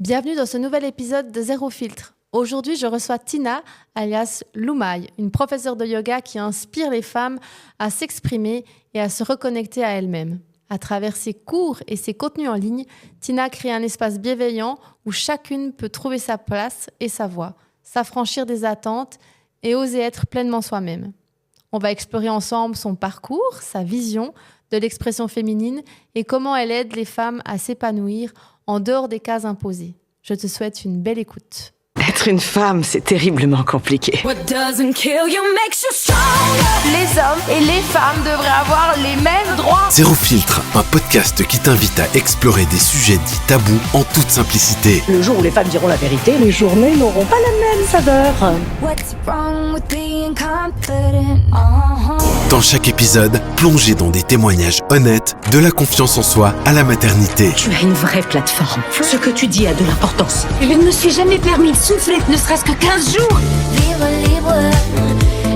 Bienvenue dans ce nouvel épisode de Zéro Filtre. Aujourd'hui, je reçois Tina, alias Lumai, une professeure de yoga qui inspire les femmes à s'exprimer et à se reconnecter à elles-mêmes. À travers ses cours et ses contenus en ligne, Tina crée un espace bienveillant où chacune peut trouver sa place et sa voix, s'affranchir des attentes et oser être pleinement soi-même. On va explorer ensemble son parcours, sa vision de l'expression féminine et comment elle aide les femmes à s'épanouir en dehors des cases imposées. Je te souhaite une belle écoute. Être une femme, c'est terriblement compliqué. Les hommes et les femmes devraient avoir les mêmes droits. Zéro Filtre, un podcast qui t'invite à explorer des sujets dits tabous en toute simplicité. Le jour où les femmes diront la vérité, les journées n'auront pas la même saveur. What's wrong with being confident? Dans chaque épisode, plongez dans des témoignages honnêtes, de la confiance en soi à la maternité. Tu as une vraie plateforme. Ce que tu dis a de l'importance. Je ne me suis jamais permis de souffler, ne serait-ce que 15 jours. Libre,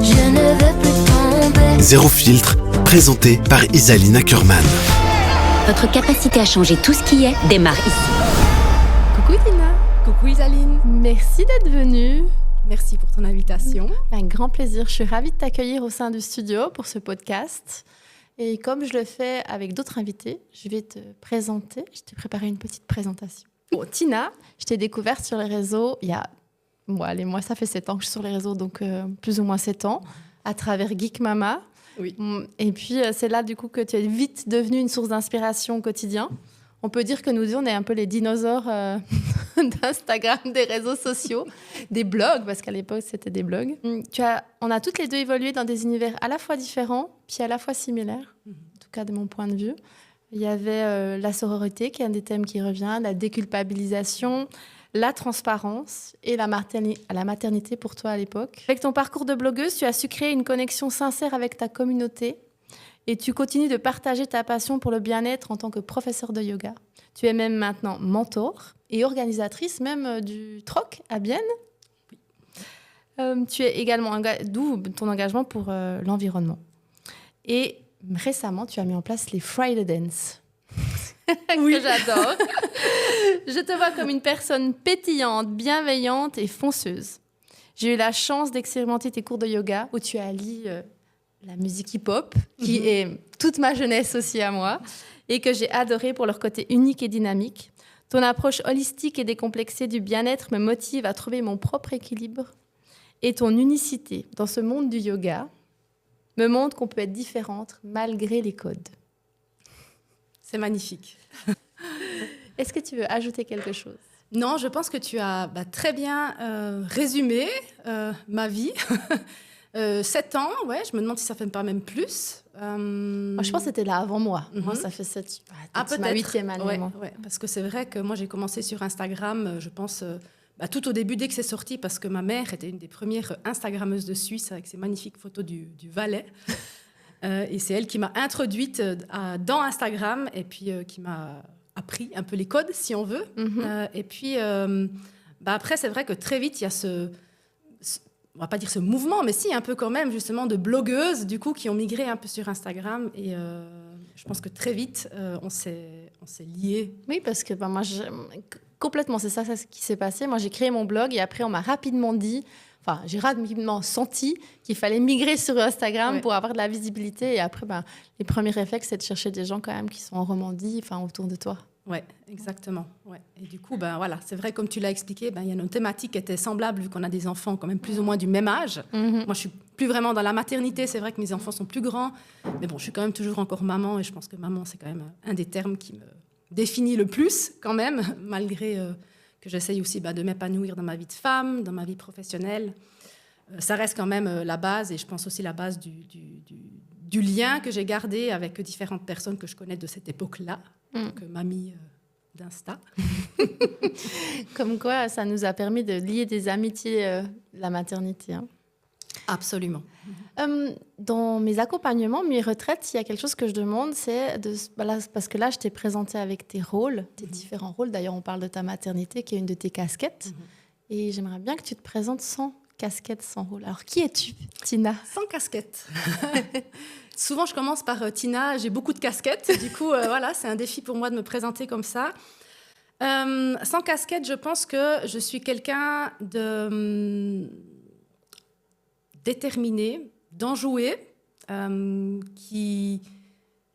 je ne veux plus tomber. Zéro Filtre, présenté par Isaline Ackerman. Votre capacité à changer tout ce qui est démarre ici. Coucou Tina. Coucou Isaline, Merci d'être venue. merci pour ton invitation. Un grand plaisir. Je suis ravie de t'accueillir au sein du studio pour ce podcast. Et comme je le fais avec d'autres invités, je vais te présenter. Je t'ai préparé une petite présentation. Bon, Tina, je t'ai découverte sur les réseaux il y a... moi, ça fait 7 ans que je suis sur les réseaux, donc plus ou moins 7 ans, à travers Geek Mama. Oui. Et puis, c'est là, du coup, que tu es vite devenue une source d'inspiration au quotidien. On peut dire que nous deux, on est un peu les dinosaures d'Instagram, des réseaux sociaux, des blogs, parce qu'à l'époque, c'était des blogs. On a toutes les deux évolué dans des univers à la fois différents, puis à la fois similaires, en tout cas de mon point de vue. Il y avait la sororité, qui est un des thèmes qui revient, la déculpabilisation, la transparence et la maternité pour toi à l'époque. Avec ton parcours de blogueuse, tu as su créer une connexion sincère avec ta communauté et tu continues de partager ta passion pour le bien-être en tant que professeure de yoga. Tu es même maintenant mentor et organisatrice même du TROC à Bienne. Tu es également, d'où ton engagement pour l'environnement. Et récemment, tu as mis en place les Friday Dance. Oui. Que j'adore. Je te vois comme une personne pétillante, bienveillante et fonceuse. J'ai eu la chance d'expérimenter tes cours de yoga où tu allies la musique hip-hop, qui est toute ma jeunesse aussi à moi, et que j'ai adoré pour leur côté unique et dynamique. Ton approche holistique et décomplexée du bien-être me motive à trouver mon propre équilibre. Et ton unicité dans ce monde du yoga me montre qu'on peut être différente malgré les codes. C'est magnifique. Est-ce que tu veux ajouter quelque chose ? Non, je pense que tu as très bien résumé ma vie. 7 ans, ouais, je me demande si ça fait pas même plus. Moi, je pense que c'était là avant moi. Moi, ça fait 7... peut-être ma 8e année. Ouais, parce que c'est vrai que moi, j'ai commencé sur Instagram, je pense, tout au début, dès que c'est sorti, parce que ma mère était une des premières Instagrammeuses de Suisse avec ses magnifiques photos du Valais. Et c'est elle qui m'a introduite dans Instagram et puis qui m'a appris un peu les codes, si on veut. Et puis, après, c'est vrai que très vite, il y a on va pas dire ce mouvement, mais si, un peu quand même, justement, de blogueuses, du coup, qui ont migré un peu sur Instagram. Et je pense que très vite, on s'est liés. Oui, parce que moi, complètement, c'est ça ce qui s'est passé. Moi, j'ai créé mon blog et après, on m'a rapidement dit... Enfin, j'ai rapidement senti qu'il fallait migrer sur Instagram pour avoir de la visibilité. Et après, les premiers réflexes, c'est de chercher des gens quand même qui sont en Romandie, autour de toi. Oui, exactement. Ouais. Et du coup, voilà, c'est vrai, comme tu l'as expliqué, il y a une thématique qui était semblable vu qu'on a des enfants quand même plus ou moins du même âge. Moi, je suis plus vraiment dans la maternité. C'est vrai que mes enfants sont plus grands. Mais bon, je suis quand même toujours encore maman. Et je pense que maman, c'est quand même un des termes qui me définit le plus quand même, malgré... que j'essaye aussi de m'épanouir dans ma vie de femme, dans ma vie professionnelle. Ça reste quand même la base, et je pense aussi la base du lien que j'ai gardé avec différentes personnes que je connais de cette époque-là, que mamie d'Insta. Comme quoi, ça nous a permis de lier des amitiés, la maternité. Absolument. Dans mes accompagnements, mes retraites, il y a quelque chose que je demande, c'est parce que là, je t'ai présenté avec tes rôles, tes différents rôles. D'ailleurs, on parle de ta maternité, qui est une de tes casquettes. Et j'aimerais bien que tu te présentes sans casquette, sans rôle. Alors, qui es-tu, Tina ? Sans casquette. Souvent, je commence par Tina, j'ai beaucoup de casquettes. Du coup, voilà, c'est un défi pour moi de me présenter comme ça. Sans casquette, je pense que je suis quelqu'un de déterminé, d'enjoué, qui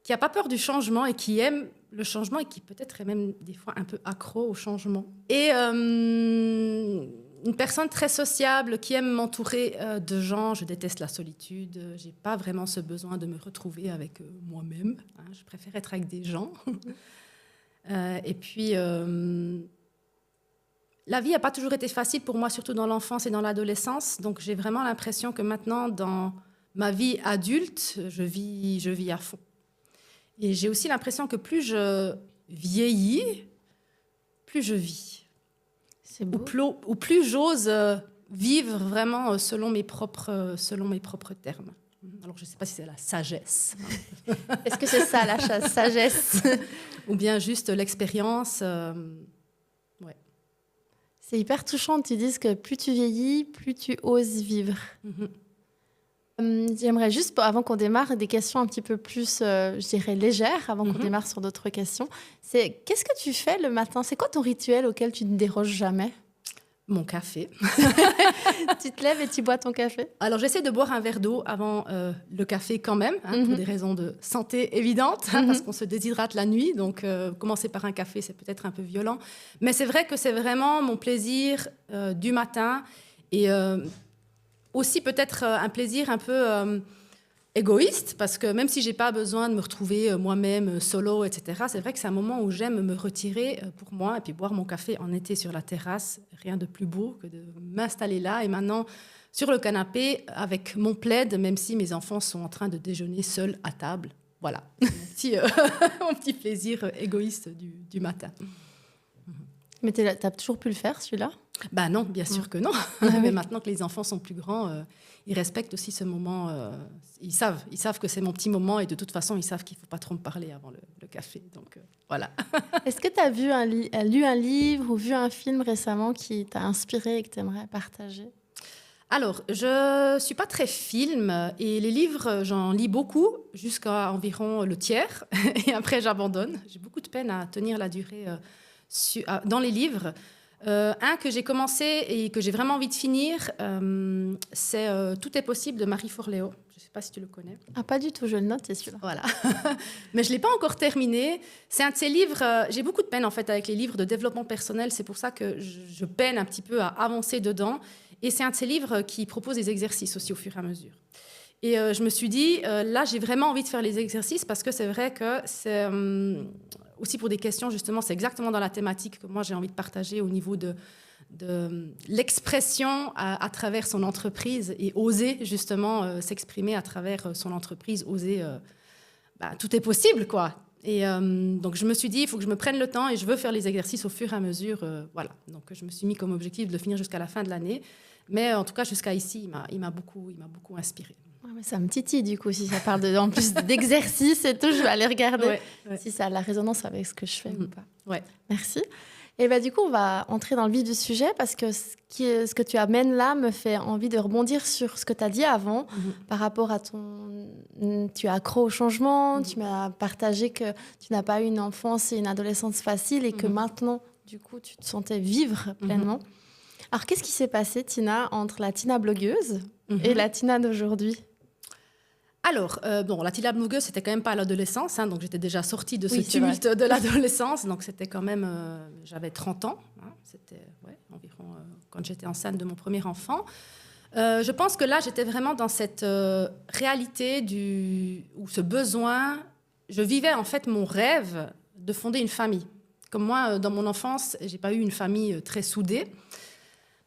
n'a pas peur du changement et qui aime le changement et qui peut-être est même des fois un peu accro au changement. Et une personne très sociable qui aime m'entourer de gens. Je déteste la solitude. Je n'ai pas vraiment ce besoin de me retrouver avec moi-même. Hein. Je préfère être avec des gens. Et puis, la vie n'a pas toujours été facile pour moi, surtout dans l'enfance et dans l'adolescence. Donc, j'ai vraiment l'impression que maintenant, dans ma vie adulte, je vis à fond. Et j'ai aussi l'impression que plus je vieillis, plus je vis. C'est beau. Ou plus j'ose vivre vraiment selon mes propres termes. Alors, je ne sais pas si c'est la sagesse. Est-ce que c'est ça, la sagesse? Ou bien juste l'expérience. Ouais. C'est hyper touchant. Tu dis que plus tu vieillis, plus tu oses vivre. Mm-hmm. J'aimerais juste, avant qu'on démarre, des questions un petit peu plus, je dirais, légères, avant qu'on démarre sur d'autres questions. C'est, qu'est-ce que tu fais le matin? C'est quoi ton rituel auquel tu ne déroges jamais? Mon café. Tu te lèves et tu bois ton café? Alors, j'essaie de boire un verre d'eau avant le café quand même, pour des raisons de santé évidentes, parce qu'on se déshydrate la nuit. Donc, commencer par un café, c'est peut-être un peu violent. Mais c'est vrai que c'est vraiment mon plaisir du matin. Et aussi peut-être un plaisir un peu égoïste, parce que même si je n'ai pas besoin de me retrouver moi-même solo, etc., c'est vrai que c'est un moment où j'aime me retirer pour moi et puis boire mon café en été sur la terrasse. Rien de plus beau que de m'installer là et maintenant sur le canapé avec mon plaid, même si mes enfants sont en train de déjeuner seuls à table. Voilà, mon petit plaisir égoïste du matin. Mais tu as toujours pu le faire, celui-là? Ben non, bien sûr que non. Mais maintenant que les enfants sont plus grands, ils respectent aussi ce moment. Ils savent que c'est mon petit moment et de toute façon, ils savent qu'il ne faut pas trop me parler avant le café. Donc, voilà. Est-ce que tu as lu un livre ou vu un film récemment qui t'a inspiré et que tu aimerais partager? Alors, je ne suis pas très film et les livres, j'en lis beaucoup, jusqu'à environ le tiers. Et après, j'abandonne. J'ai beaucoup de peine à tenir la durée dans les livres. Un que j'ai commencé et que j'ai vraiment envie de finir, c'est Tout est possible de Marie Forleo. Je ne sais pas si tu le connais. Ah, pas du tout, je le note, c'est celui-là. Voilà. Mais je ne l'ai pas encore terminé. C'est un de ces livres, j'ai beaucoup de peine en fait avec les livres de développement personnel, c'est pour ça que je peine un petit peu à avancer dedans. Et c'est un de ces livres qui propose des exercices aussi au fur et à mesure. Et je me suis dit, là j'ai vraiment envie de faire les exercices parce que c'est vrai que c'est... aussi pour des questions, justement, c'est exactement dans la thématique que moi j'ai envie de partager au niveau de l'expression à travers son entreprise et oser justement s'exprimer à travers son entreprise, oser, tout est possible, quoi. Et donc je me suis dit, il faut que je me prenne le temps et je veux faire les exercices au fur et à mesure, voilà. Donc je me suis mis comme objectif de le finir jusqu'à la fin de l'année, mais en tout cas jusqu'à ici, il m'a beaucoup inspiré. Ouais, mais ça me titille du coup, si ça parle en plus d'exercices et tout, je vais aller regarder si ça a la résonance avec ce que je fais ou pas. Ouais. Merci. Et du coup, on va entrer dans le vif du sujet parce que ce que tu amènes là me fait envie de rebondir sur ce que tu as dit avant par rapport à tu es accro au changement, tu m'as partagé que tu n'as pas eu une enfance et une adolescence facile et que maintenant, du coup, tu te sentais vivre pleinement. Alors, qu'est-ce qui s'est passé, Tina, entre la Tina blogueuse et la Tina d'aujourd'hui? Alors, la Tina blogueuse, c'était quand même pas à l'adolescence, donc j'étais déjà sortie de ce tumulte de l'adolescence, donc c'était quand même, j'avais 30 ans, c'était environ quand j'étais enceinte de mon premier enfant. Je pense que là, j'étais vraiment dans cette réalité ou ce besoin, je vivais en fait mon rêve de fonder une famille. Comme moi, dans mon enfance, j'ai pas eu une famille très soudée.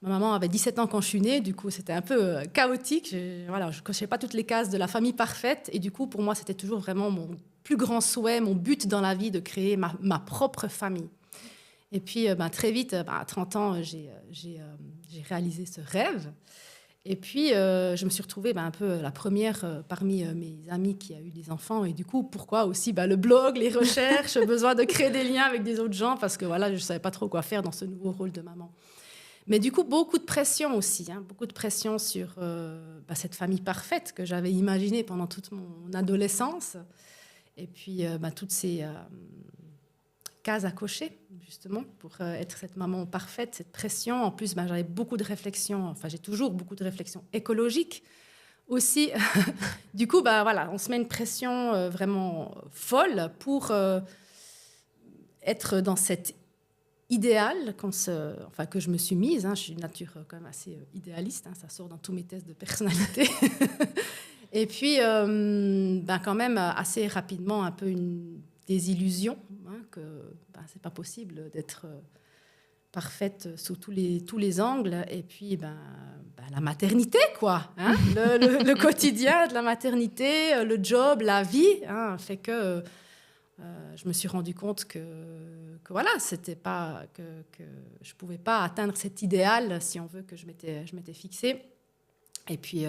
Ma maman avait 17 ans quand je suis née, du coup, c'était un peu chaotique. Je ne cochais pas toutes les cases de la famille parfaite. Et du coup, pour moi, c'était toujours vraiment mon plus grand souhait, mon but dans la vie, de créer ma propre famille. Et puis, très vite, à 30 ans, j'ai réalisé ce rêve. Et puis, je me suis retrouvée un peu la première parmi mes amis qui a eu des enfants. Et du coup, pourquoi aussi le blog, les recherches, besoin de créer des liens avec des autres gens, parce que je ne savais pas trop quoi faire dans ce nouveau rôle de maman. Mais du coup, beaucoup de pression aussi, beaucoup de pression sur cette famille parfaite que j'avais imaginée pendant toute mon adolescence. Et puis, toutes ces cases à cocher, justement, pour être cette maman parfaite, cette pression. En plus, j'avais beaucoup de réflexions, enfin, j'ai toujours beaucoup de réflexions écologiques aussi. Du coup, voilà, on se met une pression vraiment folle pour être dans cet idéal que je me suis mise. Je suis de nature quand même assez idéaliste, ça sort dans tous mes tests de personnalité. Et puis, quand même, assez rapidement, un peu une désillusion, que c'est pas possible d'être parfaite sous tous les angles. Et puis, la maternité, quoi. Le quotidien de la maternité, le job, la vie, fait que je me suis rendu compte que voilà, c'était pas que je pouvais pas atteindre cet idéal, si on veut, que je m'étais fixé. Et puis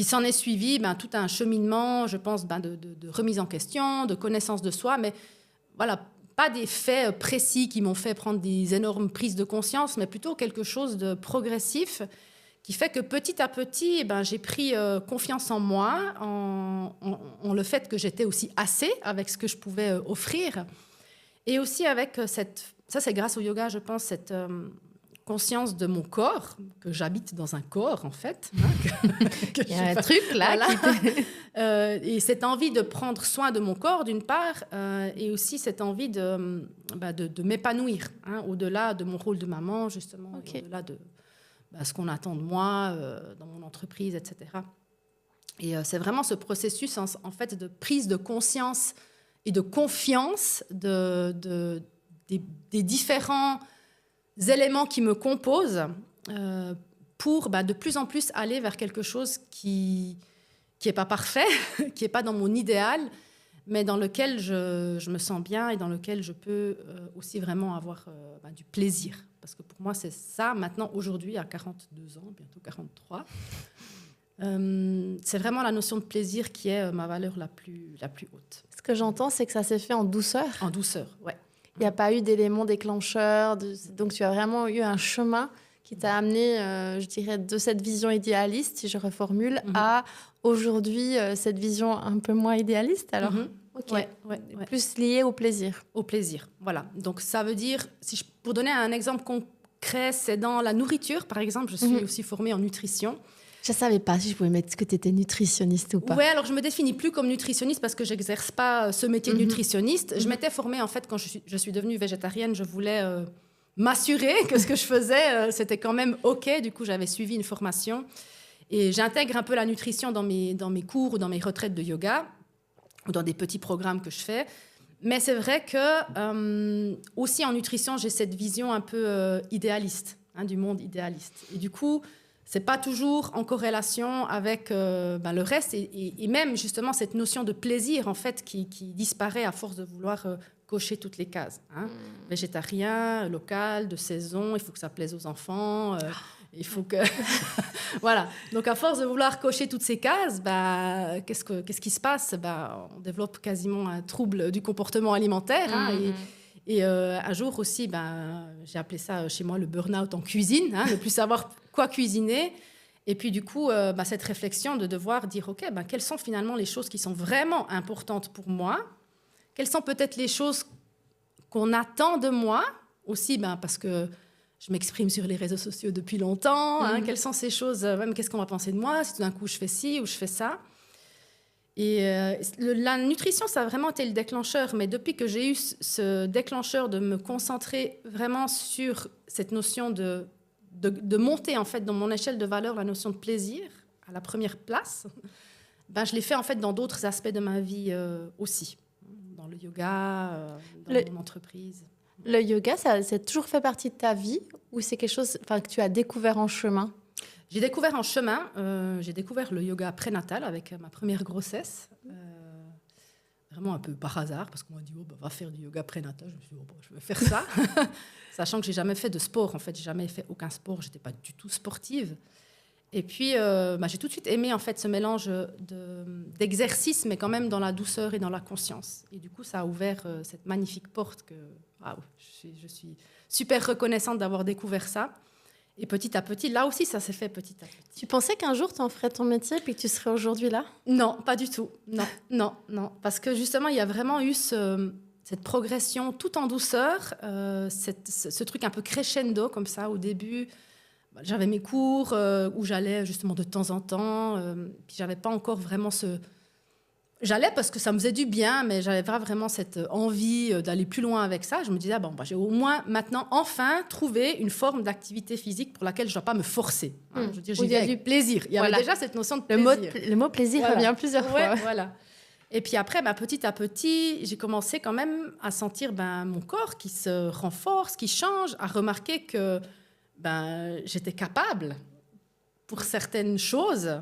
s'en est suivi tout un cheminement, je pense, de remise en question, de connaissance de soi, mais voilà, pas des faits précis qui m'ont fait prendre des énormes prises de conscience, mais plutôt quelque chose de progressif qui fait que petit à petit, j'ai pris confiance en moi, en le fait que j'étais aussi assez avec ce que je pouvais offrir, et aussi avec ça c'est grâce au yoga, je pense, cette conscience de mon corps, que j'habite dans un corps, en fait. Il y a un truc là. Voilà. Et cette envie de prendre soin de mon corps, d'une part, et aussi cette envie de m'épanouir, au-delà de mon rôle de maman, justement, et au-delà de ce qu'on attend de moi dans mon entreprise, etc. Et c'est vraiment ce processus, en fait, de prise de conscience et de confiance des différents éléments qui me composent pour de plus en plus aller vers quelque chose qui n'est pas parfait, qui n'est pas dans mon idéal, mais dans lequel je me sens bien et dans lequel je peux aussi vraiment avoir du plaisir. Parce que pour moi, c'est ça, maintenant, aujourd'hui, à 42 ans, bientôt 43, c'est vraiment la notion de plaisir qui est ma valeur la plus haute. Ce que j'entends, c'est que ça s'est fait en douceur. En douceur, ouais. Il n'y a pas eu d'éléments déclencheurs. Donc, tu as vraiment eu un chemin qui t'a amené, je dirais, de cette vision idéaliste, si je reformule, à aujourd'hui, cette vision un peu moins idéaliste. Alors, Ouais. Plus liée au plaisir. Au plaisir, voilà. Donc, ça veut dire, pour donner un exemple concret, c'est dans la nourriture, par exemple. Je suis aussi formée en nutrition. Je ne savais pas si je pouvais mettre que tu étais nutritionniste ou pas. Oui, alors je ne me définis plus comme nutritionniste parce que je n'exerce pas ce métier de nutritionniste. Je m'étais formée, en fait, quand je suis devenue végétarienne, je voulais m'assurer que ce que je faisais, c'était quand même OK. Du coup, j'avais suivi une formation. Et j'intègre un peu la nutrition dans mes cours ou dans mes retraites de yoga ou dans des petits programmes que je fais. Mais c'est vrai que aussi en nutrition, j'ai cette vision un peu idéaliste, du monde idéaliste. Et du coup, c'est pas toujours en corrélation avec le reste et même justement cette notion de plaisir en fait qui disparaît à force de vouloir cocher toutes les cases. Végétarien, local, de saison, il faut que ça plaise aux enfants, il faut que voilà. Donc à force de vouloir cocher toutes ces cases, qu'est-ce qui se passe ? On développe quasiment un trouble du comportement alimentaire. Et un jour aussi, j'ai appelé ça chez moi le burn-out en cuisine, ne plus savoir quoi cuisiner. Et puis du coup, cette réflexion de devoir dire, OK, quelles sont finalement les choses qui sont vraiment importantes pour moi ? Quelles sont peut-être les choses qu'on attend de moi aussi, parce que je m'exprime sur les réseaux sociaux depuis longtemps. Quelles sont ces choses, même qu'est-ce qu'on va penser de moi si tout d'un coup je fais ci ou je fais ça ? Et la nutrition, ça a vraiment été le déclencheur. Mais depuis que j'ai eu ce déclencheur de me concentrer vraiment sur cette notion de monter, en fait, dans mon échelle de valeur, la notion de plaisir à la première place, je l'ai fait, en fait, dans d'autres aspects de ma vie aussi. Dans le yoga, dans mon entreprise. Le yoga, ça a toujours fait partie de ta vie ou c'est quelque chose que tu as découvert en chemin ? J'ai découvert en chemin, j'ai découvert le yoga prénatal avec ma première grossesse, vraiment un peu par hasard, parce qu'on m'a dit va faire du yoga prénatal. Je me suis dit je vais faire ça, sachant que j'ai jamais fait de sport. En fait, j'ai jamais fait aucun sport, j'étais pas du tout sportive. Et puis, j'ai tout de suite aimé en fait ce mélange d'exercice, mais quand même dans la douceur et dans la conscience. Et du coup, ça a ouvert cette magnifique porte que je suis super reconnaissante d'avoir découvert ça. Et petit à petit, là aussi, ça s'est fait petit à petit. Tu pensais qu'un jour, tu en ferais ton métier et que tu serais aujourd'hui là ? Non, pas du tout. Non. Parce que justement, il y a vraiment eu ce cette progression tout en douceur, ce truc un peu crescendo comme ça au début. J'avais mes cours où j'allais justement de temps en temps, puis j'avais pas encore vraiment J'allais parce que ça me faisait du bien, mais j'avais pas vraiment cette envie d'aller plus loin avec ça. Je me disais, j'ai au moins maintenant enfin trouvé une forme d'activité physique pour laquelle je ne dois pas me forcer. Je veux dire, j'y vais avec plaisir. Il y avait déjà cette notion de plaisir. Le mot plaisir revient plusieurs fois. Voilà. Et puis après, petit à petit, j'ai commencé quand même à sentir mon corps qui se renforce, qui change, à remarquer que j'étais capable pour certaines choses.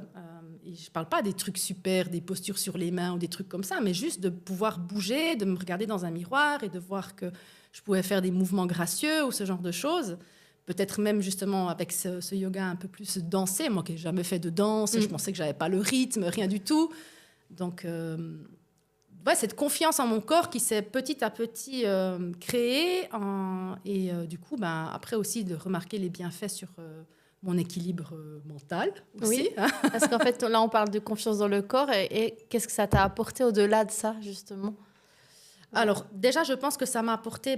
Et je ne parle pas des trucs super, des postures sur les mains ou des trucs comme ça, mais juste de pouvoir bouger, de me regarder dans un miroir et de voir que je pouvais faire des mouvements gracieux ou ce genre de choses. Peut-être même justement avec ce yoga un peu plus dansé. Moi qui n'ai jamais fait de danse, je pensais que je n'avais pas le rythme, rien du tout. Donc, cette confiance en mon corps qui s'est petit à petit créée. Et du coup, après aussi de remarquer les bienfaits sur mon équilibre mental aussi. Oui, parce qu'en fait, là, on parle de confiance dans le corps. Et qu'est-ce que ça t'a apporté au-delà de ça, justement? Alors, déjà, je pense que ça m'a apporté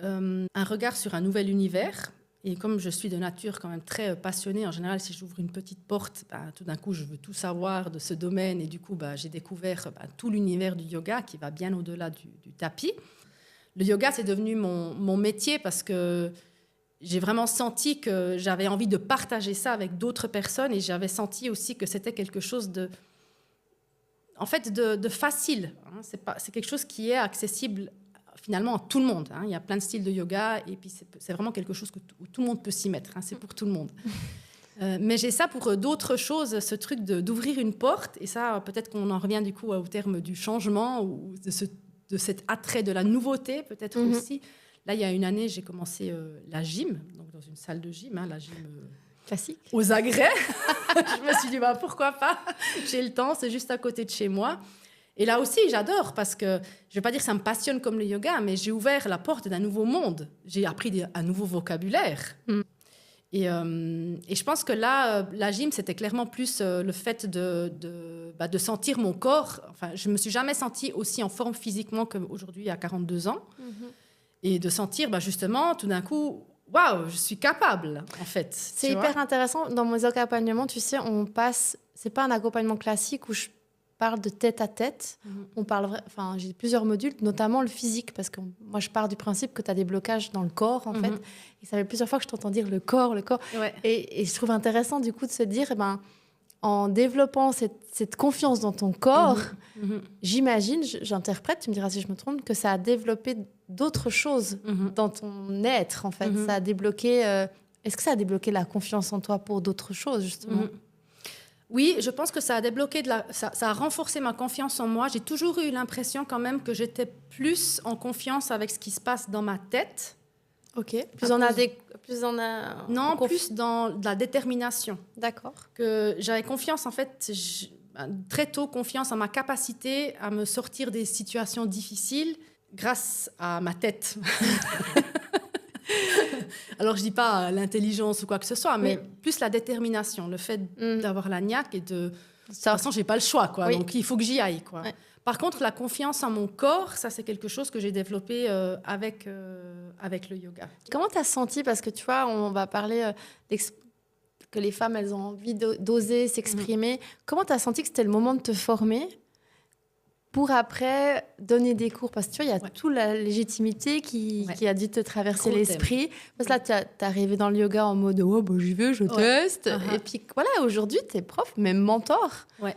un regard sur un nouvel univers. Et comme je suis de nature quand même très passionnée, en général, si j'ouvre une petite porte, tout d'un coup, je veux tout savoir de ce domaine. Et du coup, j'ai découvert tout l'univers du yoga qui va bien au-delà du tapis. Le yoga, c'est devenu mon métier parce que j'ai vraiment senti que j'avais envie de partager ça avec d'autres personnes. Et j'avais senti aussi que c'était quelque chose de facile. C'est quelque chose qui est accessible finalement à tout le monde. Il y a plein de styles de yoga et puis c'est vraiment quelque chose où tout le monde peut s'y mettre. C'est pour tout le monde. Mais j'ai ça pour d'autres choses, ce truc d'ouvrir une porte. Et ça, peut-être qu'on en revient du coup au terme du changement ou de cet attrait de la nouveauté, peut-être aussi. Là, il y a une année, j'ai commencé la gym, donc dans une salle de gym, la gym classique. Aux agrès. Je me suis dit, pourquoi pas? J'ai le temps, c'est juste à côté de chez moi. Et là aussi, j'adore parce que, je ne vais pas dire que ça me passionne comme le yoga, mais j'ai ouvert la porte d'un nouveau monde. J'ai appris un nouveau vocabulaire. Et je pense que là, la gym, c'était clairement plus le fait de sentir mon corps. Enfin, je ne me suis jamais sentie aussi en forme physiquement qu'aujourd'hui, à 42 ans. Et de sentir, justement, tout d'un coup, waouh, je suis capable, en fait. C'est hyper intéressant. Dans mes accompagnements, tu sais, c'est pas un accompagnement classique où je parle de tête à tête. On parle, j'ai plusieurs modules, notamment le physique, parce que moi, je pars du principe que tu as des blocages dans le corps, en fait. Et ça fait plusieurs fois que je t'entends dire le corps. Ouais. Et je trouve intéressant, du coup, de se dire, en développant cette confiance dans ton corps, j'imagine, j'interprète, tu me diras si je me trompe, que ça a développé d'autres choses dans ton être, en fait. Ça a débloqué... est-ce que ça a débloqué la confiance en toi pour d'autres choses, justement? Oui, je pense que ça a débloqué ça a renforcé ma confiance en moi. J'ai toujours eu l'impression quand même que j'étais plus en confiance avec ce qui se passe dans ma tête. Ok. Plus dans de la détermination. D'accord. Que j'avais confiance, en fait, très tôt, confiance en ma capacité à me sortir des situations difficiles grâce à ma tête. Alors, je ne dis pas l'intelligence ou quoi que ce soit, mais plus la détermination, le fait d'avoir la niaque et de toute façon, je n'ai pas le choix, quoi, donc il faut que j'y aille. Quoi. Ouais. Par contre, la confiance en mon corps, ça, c'est quelque chose que j'ai développé avec le yoga. Comment tu as senti, parce que tu vois, on va parler que les femmes, elles ont envie d'oser s'exprimer. Comment tu as senti que c'était le moment de te former pour après donner des cours? Parce que tu vois, il y a toute la légitimité qui a dû te traverser l'esprit. Parce que là, tu es arrivé dans le yoga en mode « j'y vais, je teste ». Et puis voilà, aujourd'hui, tu es prof, même mentor. Ouais.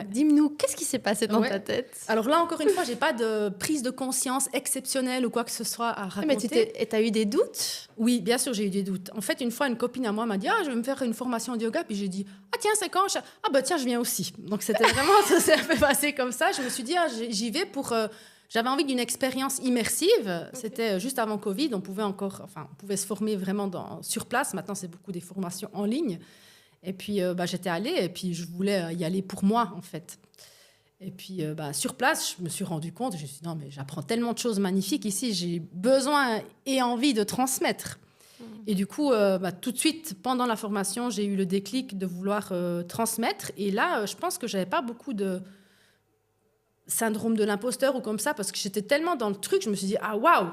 Dis-nous, qu'est-ce qui s'est passé dans ta tête? Alors là, encore une fois, je n'ai pas de prise de conscience exceptionnelle ou quoi que ce soit à raconter. Mais tu as eu des doutes? Oui, bien sûr, j'ai eu des doutes. En fait, une fois, une copine à moi m'a dit « je vais me faire une formation de yoga ». Puis j'ai dit « tiens, c'est quand ?» Tiens, je viens aussi. Donc c'était vraiment, ça s'est un peu passé comme ça. Je me suis dit « j'y vais pour… J'avais envie d'une expérience immersive. C'était juste avant Covid. On pouvait se former vraiment sur place. Maintenant, c'est beaucoup des formations en ligne. Et puis, j'étais allée et puis je voulais y aller pour moi, en fait. Et puis, sur place, je me suis rendu compte, je me suis dit, non, mais j'apprends tellement de choses magnifiques ici, j'ai besoin et envie de transmettre. Et du coup, tout de suite, pendant la formation, j'ai eu le déclic de vouloir transmettre. Et là, je pense que je n'avais pas beaucoup syndrome de l'imposteur ou comme ça, parce que j'étais tellement dans le truc, je me suis dit, ah waouh,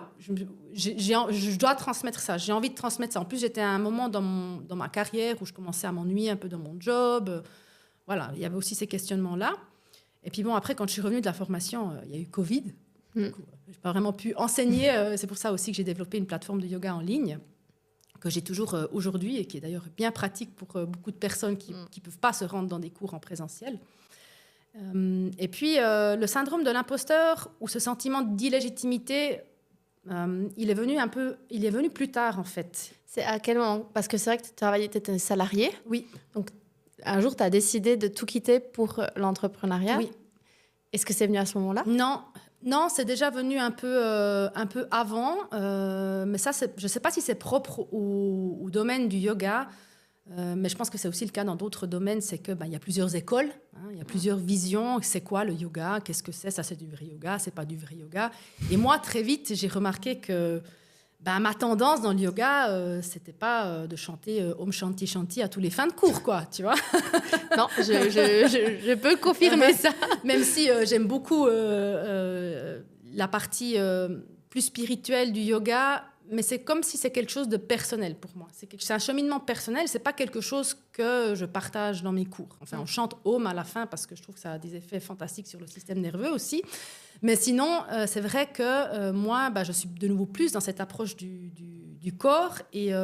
je dois transmettre ça, j'ai envie de transmettre ça. En plus, j'étais à un moment dans ma carrière où je commençais à m'ennuyer un peu dans mon job. Voilà, il y avait aussi ces questionnements-là. Et puis bon, après, quand je suis revenue de la formation, il y a eu Covid. Du coup, je n'ai pas vraiment pu enseigner. C'est pour ça aussi que j'ai développé une plateforme de yoga en ligne que j'ai toujours aujourd'hui et qui est d'ailleurs bien pratique pour beaucoup de personnes qui ne peuvent pas se rendre dans des cours en présentiel. Et puis, le syndrome de l'imposteur ou ce sentiment d'illégitimité, il est venu plus tard, en fait. C'est à quel moment? Parce que c'est vrai que tu étais salarié. Oui. Donc, un jour, tu as décidé de tout quitter pour l'entrepreneuriat. Oui. Est-ce que c'est venu à ce moment-là? Non, c'est déjà venu un peu avant. Mais ça, je ne sais pas si c'est propre au domaine du yoga. Mais je pense que c'est aussi le cas dans d'autres domaines, c'est qu'il y a plusieurs écoles, il y a plusieurs visions. C'est quoi le yoga? Qu'est-ce que c'est? Ça, c'est du vrai yoga, c'est pas du vrai yoga. Et moi, très vite, j'ai remarqué que ma tendance dans le yoga, c'était pas de chanter Om Shanti Shanti à tous les fins de cours, quoi, tu vois. Non, je peux confirmer ça. Même si j'aime beaucoup la partie plus spirituelle du yoga, mais c'est comme si c'est quelque chose de personnel pour moi. C'est un cheminement personnel, c'est pas quelque chose que je partage dans mes cours. Enfin, on chante Om à la fin parce que je trouve que ça a des effets fantastiques sur le système nerveux aussi. Mais sinon, c'est vrai que moi, je suis de nouveau plus dans cette approche du corps et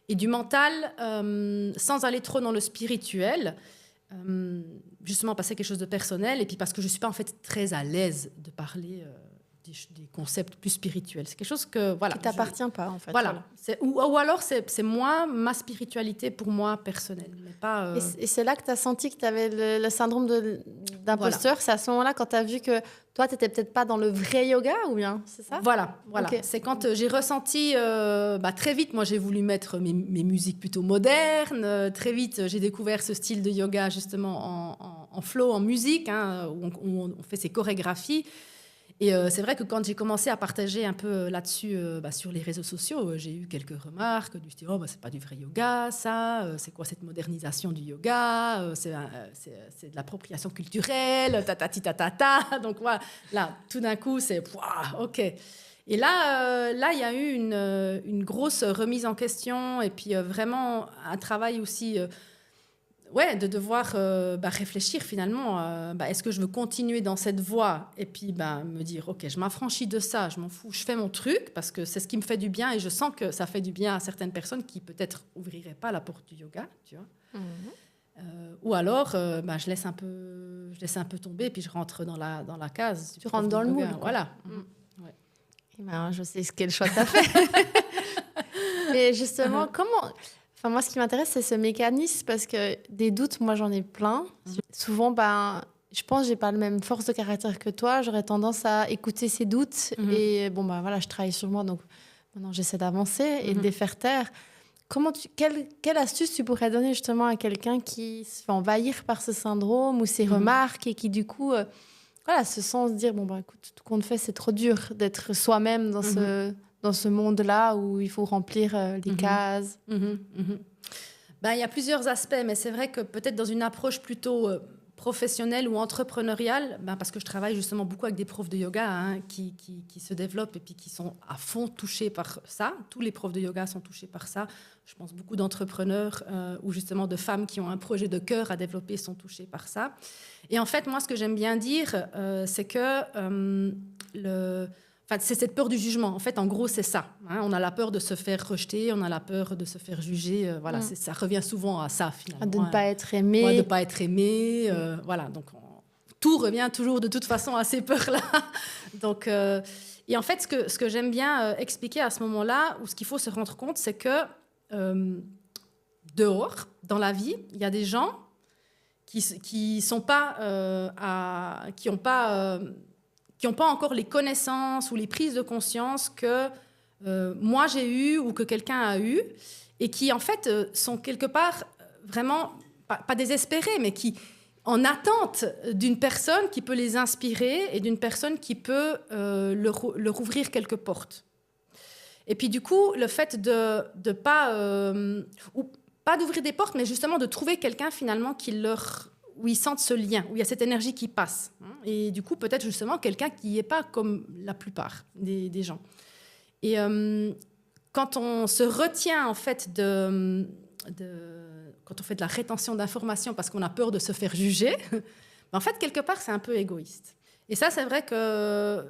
du mental, sans aller trop dans le spirituel. Justement parce que c'est quelque chose de personnel et puis parce que je ne suis pas en fait très à l'aise de parler des concepts plus spirituels. C'est quelque chose que, voilà, qui ne t'appartient pas, en fait. Voilà. Ou alors, c'est moi, ma spiritualité pour moi personnelle. Mais pas, Et c'est là que tu as senti que tu avais le syndrome d'imposteur. Voilà. C'est à ce moment-là, quand tu as vu que toi, tu n'étais peut-être pas dans le vrai yoga, ou bien, c'est ça? Voilà. Okay. C'est quand j'ai ressenti, très vite, moi, j'ai voulu mettre mes musiques plutôt modernes. Très vite, j'ai découvert ce style de yoga, justement, en flow, en musique, où on fait ces chorégraphies. Et c'est vrai que quand j'ai commencé à partager un peu là-dessus sur les réseaux sociaux, j'ai eu quelques remarques du style « c'est pas du vrai yoga, ça, c'est quoi cette modernisation du yoga, c'est de l'appropriation culturelle, tatati tatata ». Donc voilà, là, tout d'un coup, c'est « ok ». Et là, il y a eu une grosse remise en question et puis vraiment un travail aussi... de devoir réfléchir finalement, est-ce que je veux continuer dans cette voie et puis me dire, ok, je m'affranchis de ça, je m'en fous, je fais mon truc parce que c'est ce qui me fait du bien et je sens que ça fait du bien à certaines personnes qui peut-être ouvriraient pas la porte du yoga, tu vois. Ou alors, je laisse un peu tomber et puis je rentre dans la case. Tu rentres dans le moule. Voilà. Ouais. Et je sais quel choix tu as fait. Mais justement, comment... Enfin, moi, ce qui m'intéresse, c'est ce mécanisme parce que des doutes, moi, j'en ai plein. Souvent, je pense que j'ai pas la même force de caractère que toi. J'aurais tendance à écouter ces doutes. Et je travaille sur moi. Donc, maintenant, j'essaie d'avancer et de les faire taire. Quelle astuce tu pourrais donner justement à quelqu'un qui se fait envahir par ce syndrome ou ces remarques et qui, du coup, se sent se dire, écoute, tout compte fait, c'est trop dur d'être soi-même dans ce monde-là où il faut remplir les cases. Il y a plusieurs aspects, mais c'est vrai que peut-être dans une approche plutôt professionnelle ou entrepreneuriale, parce que je travaille justement beaucoup avec des profs de yoga qui se développent et puis qui sont à fond touchés par ça. Tous les profs de yoga sont touchés par ça. Je pense beaucoup d'entrepreneurs ou justement de femmes qui ont un projet de cœur à développer sont touchés par ça. Et en fait, moi, ce que j'aime bien dire, c'est que c'est cette peur du jugement. En fait, en gros, c'est ça. On a la peur de se faire rejeter, on a la peur de se faire juger. Ça revient souvent à ça, finalement. De ne pas être aimé. De ne pas être aimé. Donc, tout revient toujours de toute façon à ces peurs-là. Donc, et en fait, ce que j'aime bien expliquer à ce moment-là, ou ce qu'il faut se rendre compte, c'est que dehors, dans la vie, il y a des gens qui n'ont pas encore les connaissances ou les prises de conscience que moi j'ai eues ou que quelqu'un a eues et qui en fait sont quelque part vraiment, pas désespérés, mais qui en attente d'une personne qui peut les inspirer et d'une personne qui peut leur ouvrir quelques portes. Et puis du coup, le fait de pas d'ouvrir des portes, mais justement de trouver quelqu'un finalement qui leur où ils sentent ce lien, où il y a cette énergie qui passe. Et du coup, peut-être justement quelqu'un qui n'est pas comme la plupart des gens. Et quand on se retient, en fait, quand on fait de la rétention d'informations parce qu'on a peur de se faire juger, en fait, quelque part, c'est un peu égoïste. Et ça, c'est vrai que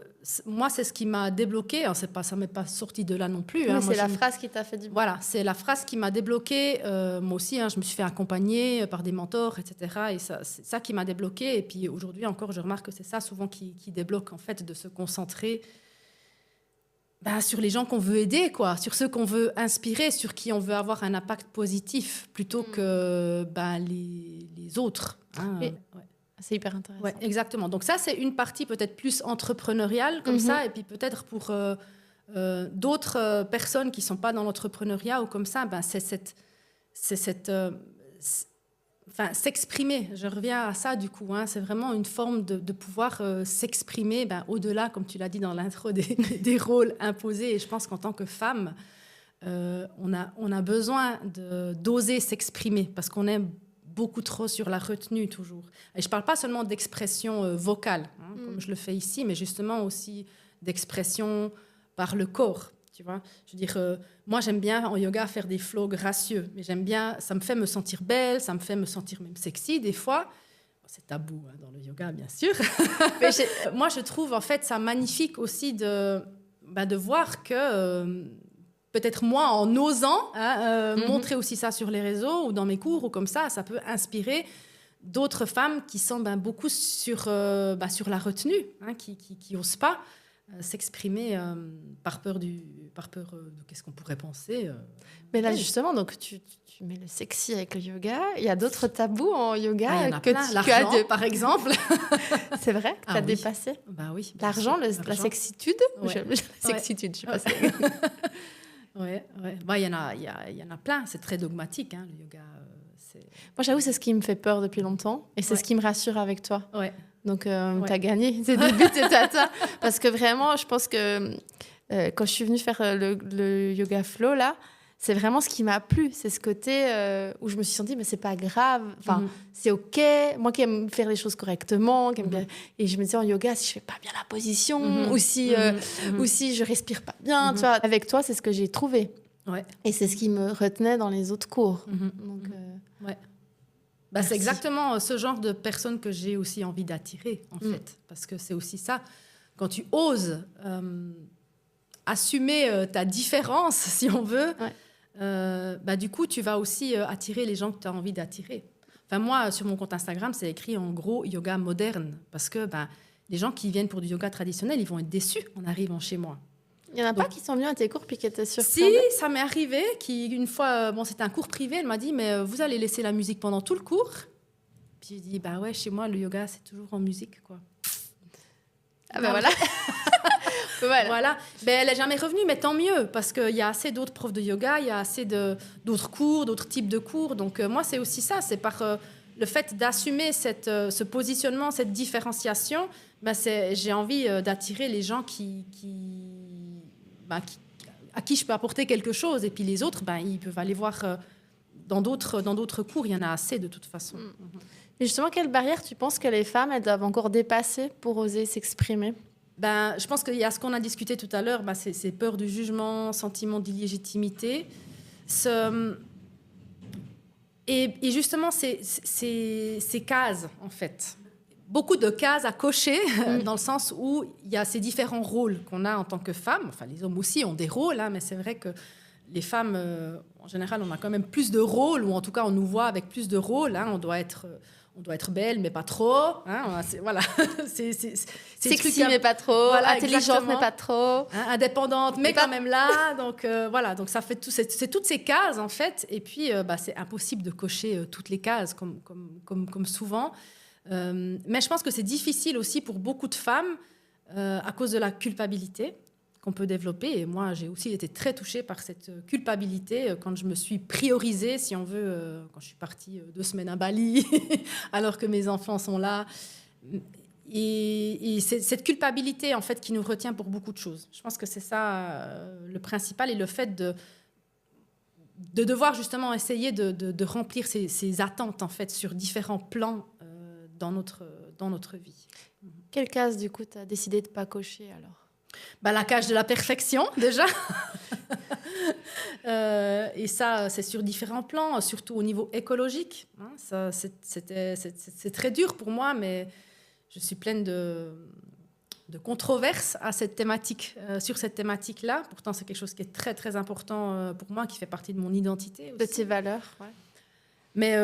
moi, c'est ce qui m'a débloquée. Ça ne m'est pas sorti de là non plus. Oui, Moi, c'est la phrase qui t'a fait du bien. Voilà, c'est la phrase qui m'a débloquée. Moi aussi, je me suis fait accompagner par des mentors, etc. Et c'est ça qui m'a débloquée. Et puis aujourd'hui encore, je remarque que c'est ça souvent qui débloque, en fait, de se concentrer sur les gens qu'on veut aider, quoi, sur ceux qu'on veut inspirer, sur qui on veut avoir un impact positif, plutôt que les autres. Ouais. C'est hyper intéressant. Ouais, exactement. Donc ça, c'est une partie peut-être plus entrepreneuriale, comme ça, et puis peut-être pour d'autres personnes qui ne sont pas dans l'entrepreneuriat ou comme ça, s'exprimer. Je reviens à ça, du coup. C'est vraiment une forme de pouvoir s'exprimer au-delà, comme tu l'as dit dans l'intro, des rôles imposés. Et je pense qu'en tant que femme, on a besoin d'oser s'exprimer parce qu'on aime beaucoup trop sur la retenue toujours. Et je ne parle pas seulement d'expression vocale, comme je le fais ici, mais justement aussi d'expression par le corps. Tu vois, je veux dire, moi j'aime bien en yoga faire des flows gracieux, mais j'aime bien, ça me fait me sentir belle, ça me fait me sentir même sexy des fois. C'est tabou dans le yoga, bien sûr. Mais moi je trouve en fait ça magnifique aussi de voir que peut-être moi en osant montrer aussi ça sur les réseaux ou dans mes cours ou comme ça peut inspirer d'autres femmes qui sont beaucoup sur la retenue, qui osent pas s'exprimer par peur de qu'est-ce qu'on pourrait penser. Mais là, justement, donc tu mets le sexy avec le yoga. Il y a d'autres tabous en yoga il y en a plein. L'argent, par exemple. C'est vrai que tu as dépassé. Oui. L'argent, la sexitude. Ouais. La sexitude, je sais pas. Ouais. Il y en a plein. C'est très dogmatique, le yoga. Moi, j'avoue, c'est ce qui me fait peur depuis longtemps. Et c'est ce qui me rassure avec toi. Ouais. Donc, tu as gagné. C'est le but, c'est ça. Parce que vraiment, je pense que quand je suis venue faire le yoga flow, là, c'est vraiment ce qui m'a plu. C'est ce côté où je me suis sentie, mais c'est pas grave. Enfin, c'est OK. Moi qui aime faire les choses correctement. Qui aime bien... Et je me disais, en yoga, si je fais pas bien la position, ou si je respire pas bien, tu vois, avec toi, c'est ce que j'ai trouvé. Ouais. Et c'est ce qui me retenait dans les autres cours. Donc, ouais. C'est exactement ce genre de personnes que j'ai aussi envie d'attirer, en fait. Parce que c'est aussi ça. Quand tu oses assumer ta différence, si on veut, du coup, tu vas aussi attirer les gens que tu as envie d'attirer. Enfin, moi, sur mon compte Instagram, c'est écrit en gros yoga moderne. Parce que les gens qui viennent pour du yoga traditionnel, ils vont être déçus en arrivant chez moi. Il n'y en a pas qui sont venus à tes cours puis qui étaient surpris? Si, ça m'est arrivé. Une fois, c'était un cours privé, elle m'a dit, mais vous allez laisser la musique pendant tout le cours? Puis j'ai dit, ouais, chez moi, le yoga, c'est toujours en musique, quoi. Ah voilà. Voilà. Elle n'est jamais revenue, mais tant mieux, parce qu'il y a assez d'autres profs de yoga, il y a assez d'autres cours, d'autres types de cours. Donc moi, c'est aussi ça, c'est par le fait d'assumer ce positionnement, cette différenciation, j'ai envie d'attirer les gens à qui je peux apporter quelque chose. Et puis les autres, ils peuvent aller voir dans d'autres cours. Il y en a assez de toute façon. Et justement, quelle barrière tu penses que les femmes elles doivent encore dépasser pour oser s'exprimer? Je pense qu'il y a ce qu'on a discuté tout à l'heure, c'est peur du jugement, sentiment d'illégitimité. Et justement, ces cases, en fait. Beaucoup de cases à cocher, dans le sens où il y a ces différents rôles qu'on a en tant que femme. Enfin, les hommes aussi ont des rôles, mais c'est vrai que les femmes, en général, on a quand même plus de rôles, ou en tout cas, on nous voit avec plus de rôles. On doit être belle, mais pas trop. Voilà. Sexy, mais pas trop. Voilà, intelligente, mais pas trop. Indépendante, mais quand même là. Donc, voilà. Donc, ça fait c'est toutes ces cases, en fait. Et puis, c'est impossible de cocher toutes les cases, comme souvent. Mais je pense que c'est difficile aussi pour beaucoup de femmes à cause de la culpabilité qu'on peut développer. Et moi, j'ai aussi été très touchée par cette culpabilité quand je me suis priorisée, si on veut, quand je suis partie 2 semaines à Bali, alors que mes enfants sont là. Et c'est cette culpabilité, en fait, qui nous retient pour beaucoup de choses. Je pense que c'est ça le principal, et le fait de devoir justement essayer de remplir ces attentes, en fait, sur différents plans dans notre vie. Quelle case, du coup, tu as décidé de ne pas cocher alors? La cage de la perfection, déjà. Et ça, c'est sur différents plans, surtout au niveau écologique. Hein. Ça, c'est très dur pour moi, mais je suis pleine de controverses à cette thématique, sur cette thématique-là. Pourtant, c'est quelque chose qui est très, très important pour moi, qui fait partie de mon identité aussi. De tes valeurs, ouais. Mais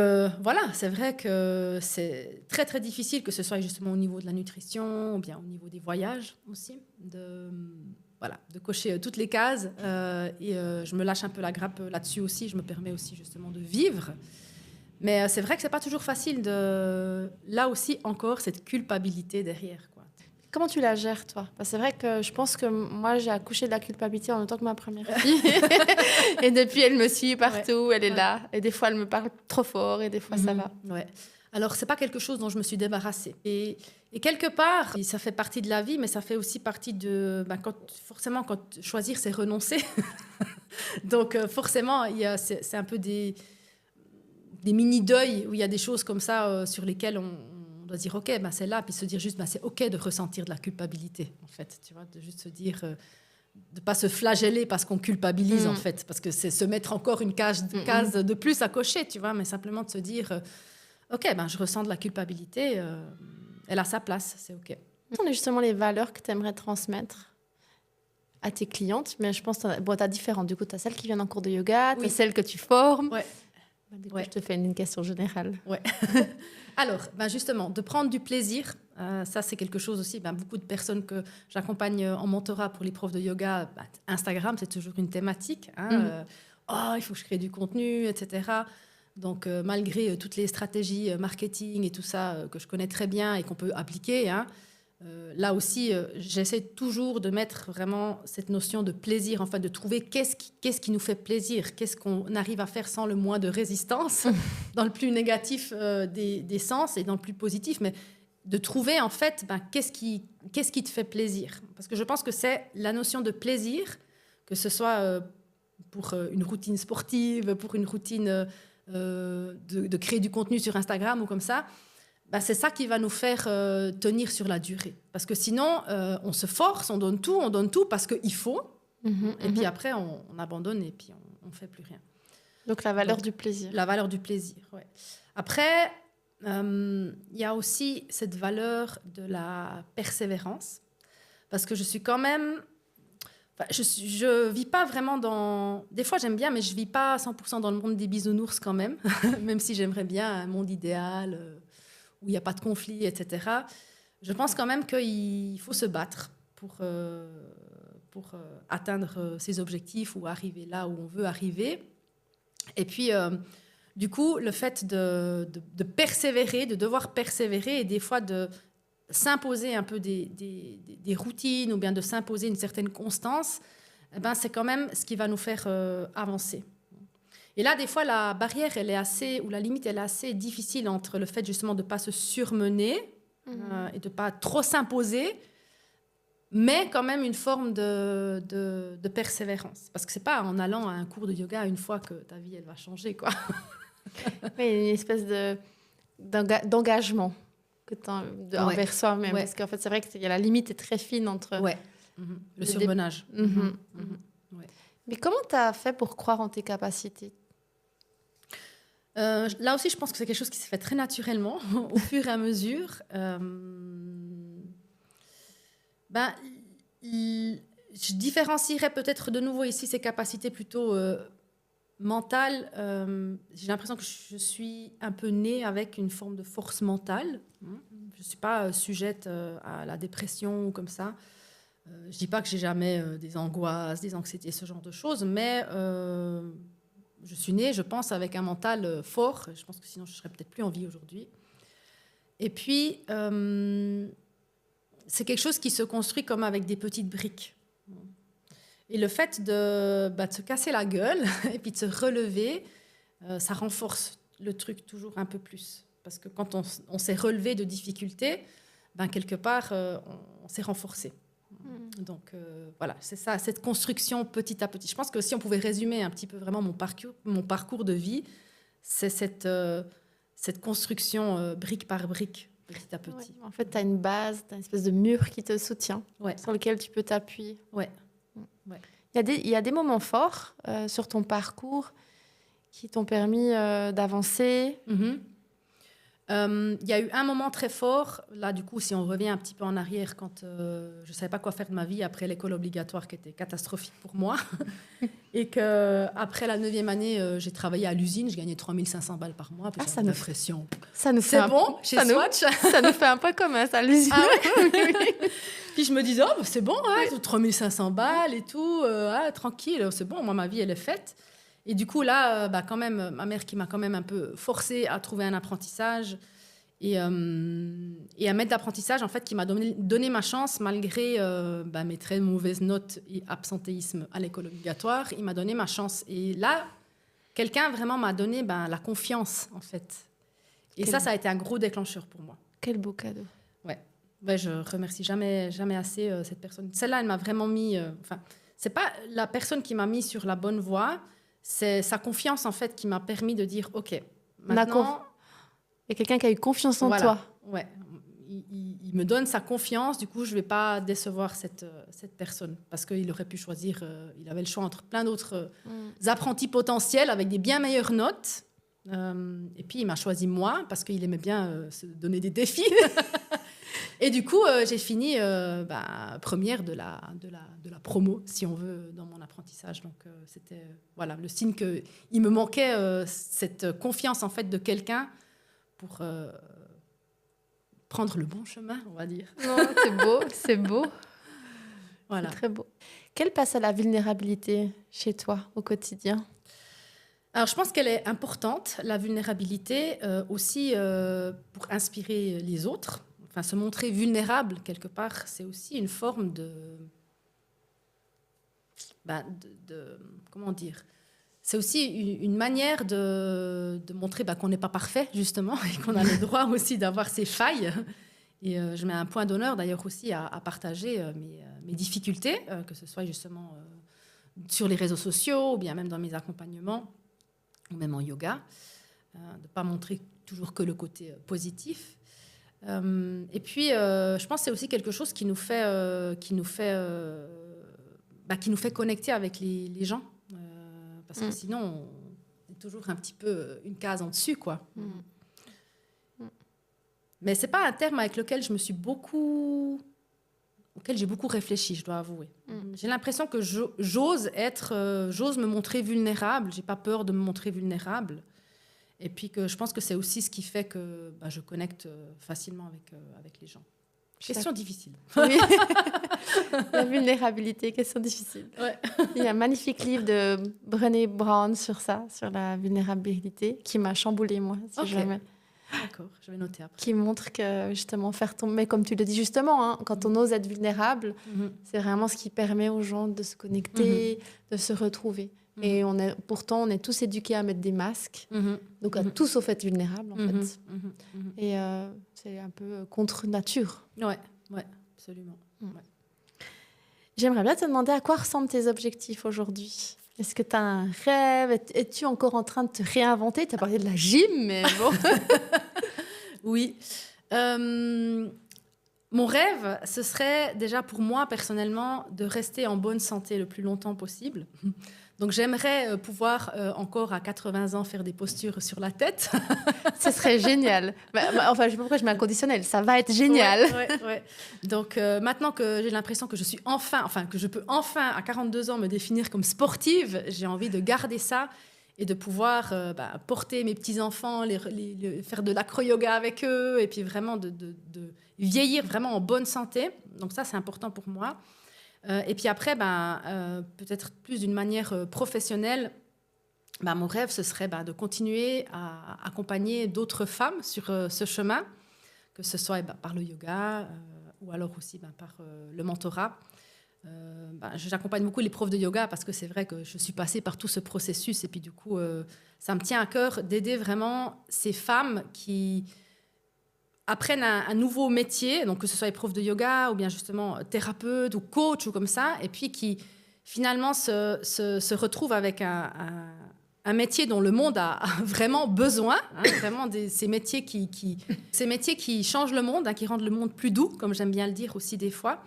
voilà, c'est vrai que c'est très, très difficile, que ce soit justement au niveau de la nutrition ou bien au niveau des voyages aussi, de cocher toutes les cases. Et je me lâche un peu la grappe là-dessus aussi. Je me permets aussi justement de vivre. Mais c'est vrai que ce n'est pas toujours facile là aussi, encore, cette culpabilité derrière, quoi. Comment tu la gères, toi? C'est vrai que je pense que moi, j'ai accouché de la culpabilité en même temps que ma première fille. Et depuis, elle me suit partout, elle est là. Et des fois, elle me parle trop fort et des fois, ça va. Ouais. Alors, ce n'est pas quelque chose dont je me suis débarrassée. Et quelque part, ça fait partie de la vie, mais ça fait aussi partie de... forcément, quand choisir, c'est renoncer. Donc, forcément, c'est un peu des mini-deuils où il y a des choses comme ça sur lesquelles on doit dire ok, c'est là, puis se dire juste c'est ok de ressentir de la culpabilité, en fait, tu vois, de juste se dire de pas se flageller parce qu'on culpabilise, en fait, parce que c'est se mettre encore une case de plus à cocher, tu vois, mais simplement de se dire ok, je ressens de la culpabilité, elle a sa place, c'est ok. Quelles sont justement les valeurs que tu aimerais transmettre à tes clientes? Mais je pense que tu as différentes. Du coup, tu as celles qui viennent en cours de yoga, tu as celles que tu formes. Ouais. Du coup, je te fais une question générale. Ouais. Alors, justement, de prendre du plaisir, ça c'est quelque chose aussi. Beaucoup de personnes que j'accompagne en mentorat pour les profs de yoga, Instagram, c'est toujours une thématique. Hein, il faut que je crée du contenu, etc. Donc, malgré toutes les stratégies marketing et tout ça que je connais très bien et qu'on peut appliquer, hein, là aussi, j'essaie toujours de mettre vraiment cette notion de plaisir, enfin de trouver qu'est-ce qui nous fait plaisir, qu'est-ce qu'on arrive à faire sans le moins de résistance, dans le plus négatif des sens et dans le plus positif, mais de trouver en fait qu'est-ce qui te fait plaisir. Parce que je pense que c'est la notion de plaisir, que ce soit pour une routine sportive, pour une routine de créer du contenu sur Instagram ou comme ça, c'est ça qui va nous faire tenir sur la durée. Parce que sinon, on se force, on donne tout parce qu'il faut. Et puis après, on abandonne et puis on ne fait plus rien. Donc la valeur du plaisir. La valeur du plaisir, oui. Après, il y a aussi cette valeur de la persévérance. Parce que je suis quand même... je vis pas vraiment dans... Des fois, j'aime bien, mais je vis pas 100% dans le monde des bisounours quand même. Même si j'aimerais bien un monde idéal... où il n'y a pas de conflit, etc. Je pense quand même qu'il faut se battre pour atteindre ses objectifs ou arriver là où on veut arriver. Et puis, du coup, le fait de persévérer, de devoir persévérer et des fois de s'imposer un peu des routines ou bien de s'imposer une certaine constance, c'est quand même ce qui va nous faire avancer. Et là, des fois, la barrière, elle est assez, ou la limite, elle est assez difficile entre le fait justement de ne pas se surmener et de ne pas trop s'imposer, mais quand même une forme de persévérance. Parce que ce n'est pas en allant à un cours de yoga une fois que ta vie, elle va changer, quoi. Oui, une espèce d'engagement envers soi-même. Ouais. Parce qu'en fait, c'est vrai que la limite est très fine entre... Ouais. Le surmenage. Ouais. Mais comment tu as fait pour croire en tes capacités? Là aussi, je pense que c'est quelque chose qui s'est fait très naturellement, au fur et à mesure. Je différencierais peut-être de nouveau ici ces capacités plutôt mentales. J'ai l'impression que je suis un peu née avec une forme de force mentale. Je ne suis pas sujette à la dépression ou comme ça. Je ne dis pas que j'ai jamais des angoisses, des anxiétés, ce genre de choses, mais je suis née, je pense, avec un mental fort. Je pense que sinon, je ne serais peut-être plus en vie aujourd'hui. Et puis, c'est quelque chose qui se construit comme avec des petites briques. Et le fait de se casser la gueule et puis de se relever, ça renforce le truc toujours un peu plus. Parce que quand on s'est relevé de difficultés, quelque part, on s'est renforcé. Donc voilà, c'est ça, cette construction petit à petit. Je pense que si on pouvait résumer un petit peu vraiment mon parcours de vie, c'est cette construction brique par brique petit à petit. Ouais. En fait, tu as une base, tu as une espèce de mur qui te soutient, Ouais. sur lequel tu peux t'appuyer. Ouais. Il y a des moments forts sur ton parcours qui t'ont permis d'avancer. Il y a eu un moment très fort, là du coup si on revient un petit peu en arrière, quand je ne savais pas quoi faire de ma vie après l'école obligatoire qui était catastrophique pour moi et qu'après la 9e année j'ai travaillé à l'usine, je gagnais 3 500 balles par mois, Ah, ça me pression. Ça nous fait C'est bon, chez Swatch. Ça nous fait un point commun, ça, l'usine. Ah ouais. Puis je me disais, oh, bah, c'est bon, hein, 3 500 balles et tout, tranquille, c'est bon, moi ma vie elle est faite. Et du coup, là, quand même, ma mère qui m'a quand même un peu forcée à trouver un apprentissage et un maître d'apprentissage, en fait, qui m'a donné ma chance malgré mes très mauvaises notes et absentéisme à l'école obligatoire. Il m'a donné ma chance. Et là, quelqu'un vraiment m'a donné la confiance, en fait. Et ça a été un gros déclencheur pour moi. Quel beau cadeau. Ouais, je remercie jamais assez cette personne. Celle-là, elle m'a vraiment mis... c'est pas la personne qui m'a mis sur la bonne voie, c'est sa confiance, en fait, qui m'a permis de dire, OK, maintenant... Il y a quelqu'un qui a eu confiance en toi. Ouais. Il me donne sa confiance, du coup, je ne vais pas décevoir cette personne. Parce qu'il aurait pu choisir... il avait le choix entre plein d'autres apprentis potentiels avec des bien meilleures notes. Et puis, il m'a choisi moi, parce qu'il aimait bien se donner des défis. Et du coup, j'ai fini première de la promo, si on veut, dans mon apprentissage. Donc, c'était le signe qu'il me manquait cette confiance, en fait, de quelqu'un pour prendre le bon chemin, on va dire. Non, c'est beau. Voilà. C'est très beau. Quelle place a la vulnérabilité chez toi au quotidien ? Alors, je pense qu'elle est importante, la vulnérabilité, aussi pour inspirer les autres. Enfin, se montrer vulnérable, quelque part, c'est aussi une forme de comment dire ? C'est aussi une manière de montrer qu'on n'est pas parfait, justement, et qu'on a le droit aussi d'avoir ses failles. Et je mets un point d'honneur, d'ailleurs, aussi à partager mes difficultés, que ce soit justement sur les réseaux sociaux, ou bien même dans mes accompagnements, ou même en yoga, de ne pas montrer toujours que le côté positif. Et puis, je pense que c'est aussi quelque chose qui nous fait connecter avec les gens. Parce que sinon, on est toujours un petit peu une case en dessus, quoi. Mais ce n'est pas un terme avec lequel auquel j'ai beaucoup réfléchi, je dois avouer. J'ai l'impression que j'ose me montrer vulnérable. Je n'ai pas peur de me montrer vulnérable. Et puis que je pense que c'est aussi ce qui fait que je connecte facilement avec les gens. Question difficile. Oui. La vulnérabilité, question difficile. Ouais. Il y a un magnifique livre de Brené Brown sur ça, sur la vulnérabilité, qui m'a chamboulée, moi, si jamais. D'accord, je vais noter après. Qui montre que, justement, faire tomber, comme tu le dis justement, quand on ose être vulnérable, c'est vraiment ce qui permet aux gens de se connecter, de se retrouver. Et pourtant, on est tous éduqués à mettre des masques, donc à tout sauf être vulnérable, en fait. Et c'est un peu contre nature. Ouais, absolument. Ouais. J'aimerais bien te demander à quoi ressemblent tes objectifs aujourd'hui. Est-ce que tu as un rêve ? Es-tu encore en train de te réinventer ? Tu as parlé de la gym, mais bon. Oui. Mon rêve, ce serait déjà pour moi, personnellement, de rester en bonne santé le plus longtemps possible. Donc, j'aimerais pouvoir encore à 80 ans faire des postures sur la tête. Ce serait génial. Enfin, je ne sais pas pourquoi je mets un conditionnel. Ça va être génial. Ouais. Donc, maintenant que j'ai l'impression que je suis que je peux enfin, à 42 ans, me définir comme sportive, j'ai envie de garder ça et de pouvoir porter mes petits-enfants, faire de l'acro-yoga avec eux et puis vraiment de vieillir vraiment en bonne santé. Donc, ça, c'est important pour moi. Et puis après, peut-être plus d'une manière professionnelle, mon rêve, ce serait de continuer à accompagner d'autres femmes sur ce chemin, que ce soit par le yoga ou alors aussi par le mentorat. J'accompagne beaucoup les profs de yoga parce que c'est vrai que je suis passée par tout ce processus et puis du coup, ça me tient à cœur d'aider vraiment ces femmes qui apprennent un nouveau métier, donc que ce soit les profs de yoga ou bien justement thérapeute ou coach ou comme ça, et puis qui finalement se retrouvent avec un un métier dont le monde a vraiment besoin, vraiment ces métiers qui changent le monde, qui rendent le monde plus doux, comme j'aime bien le dire aussi des fois.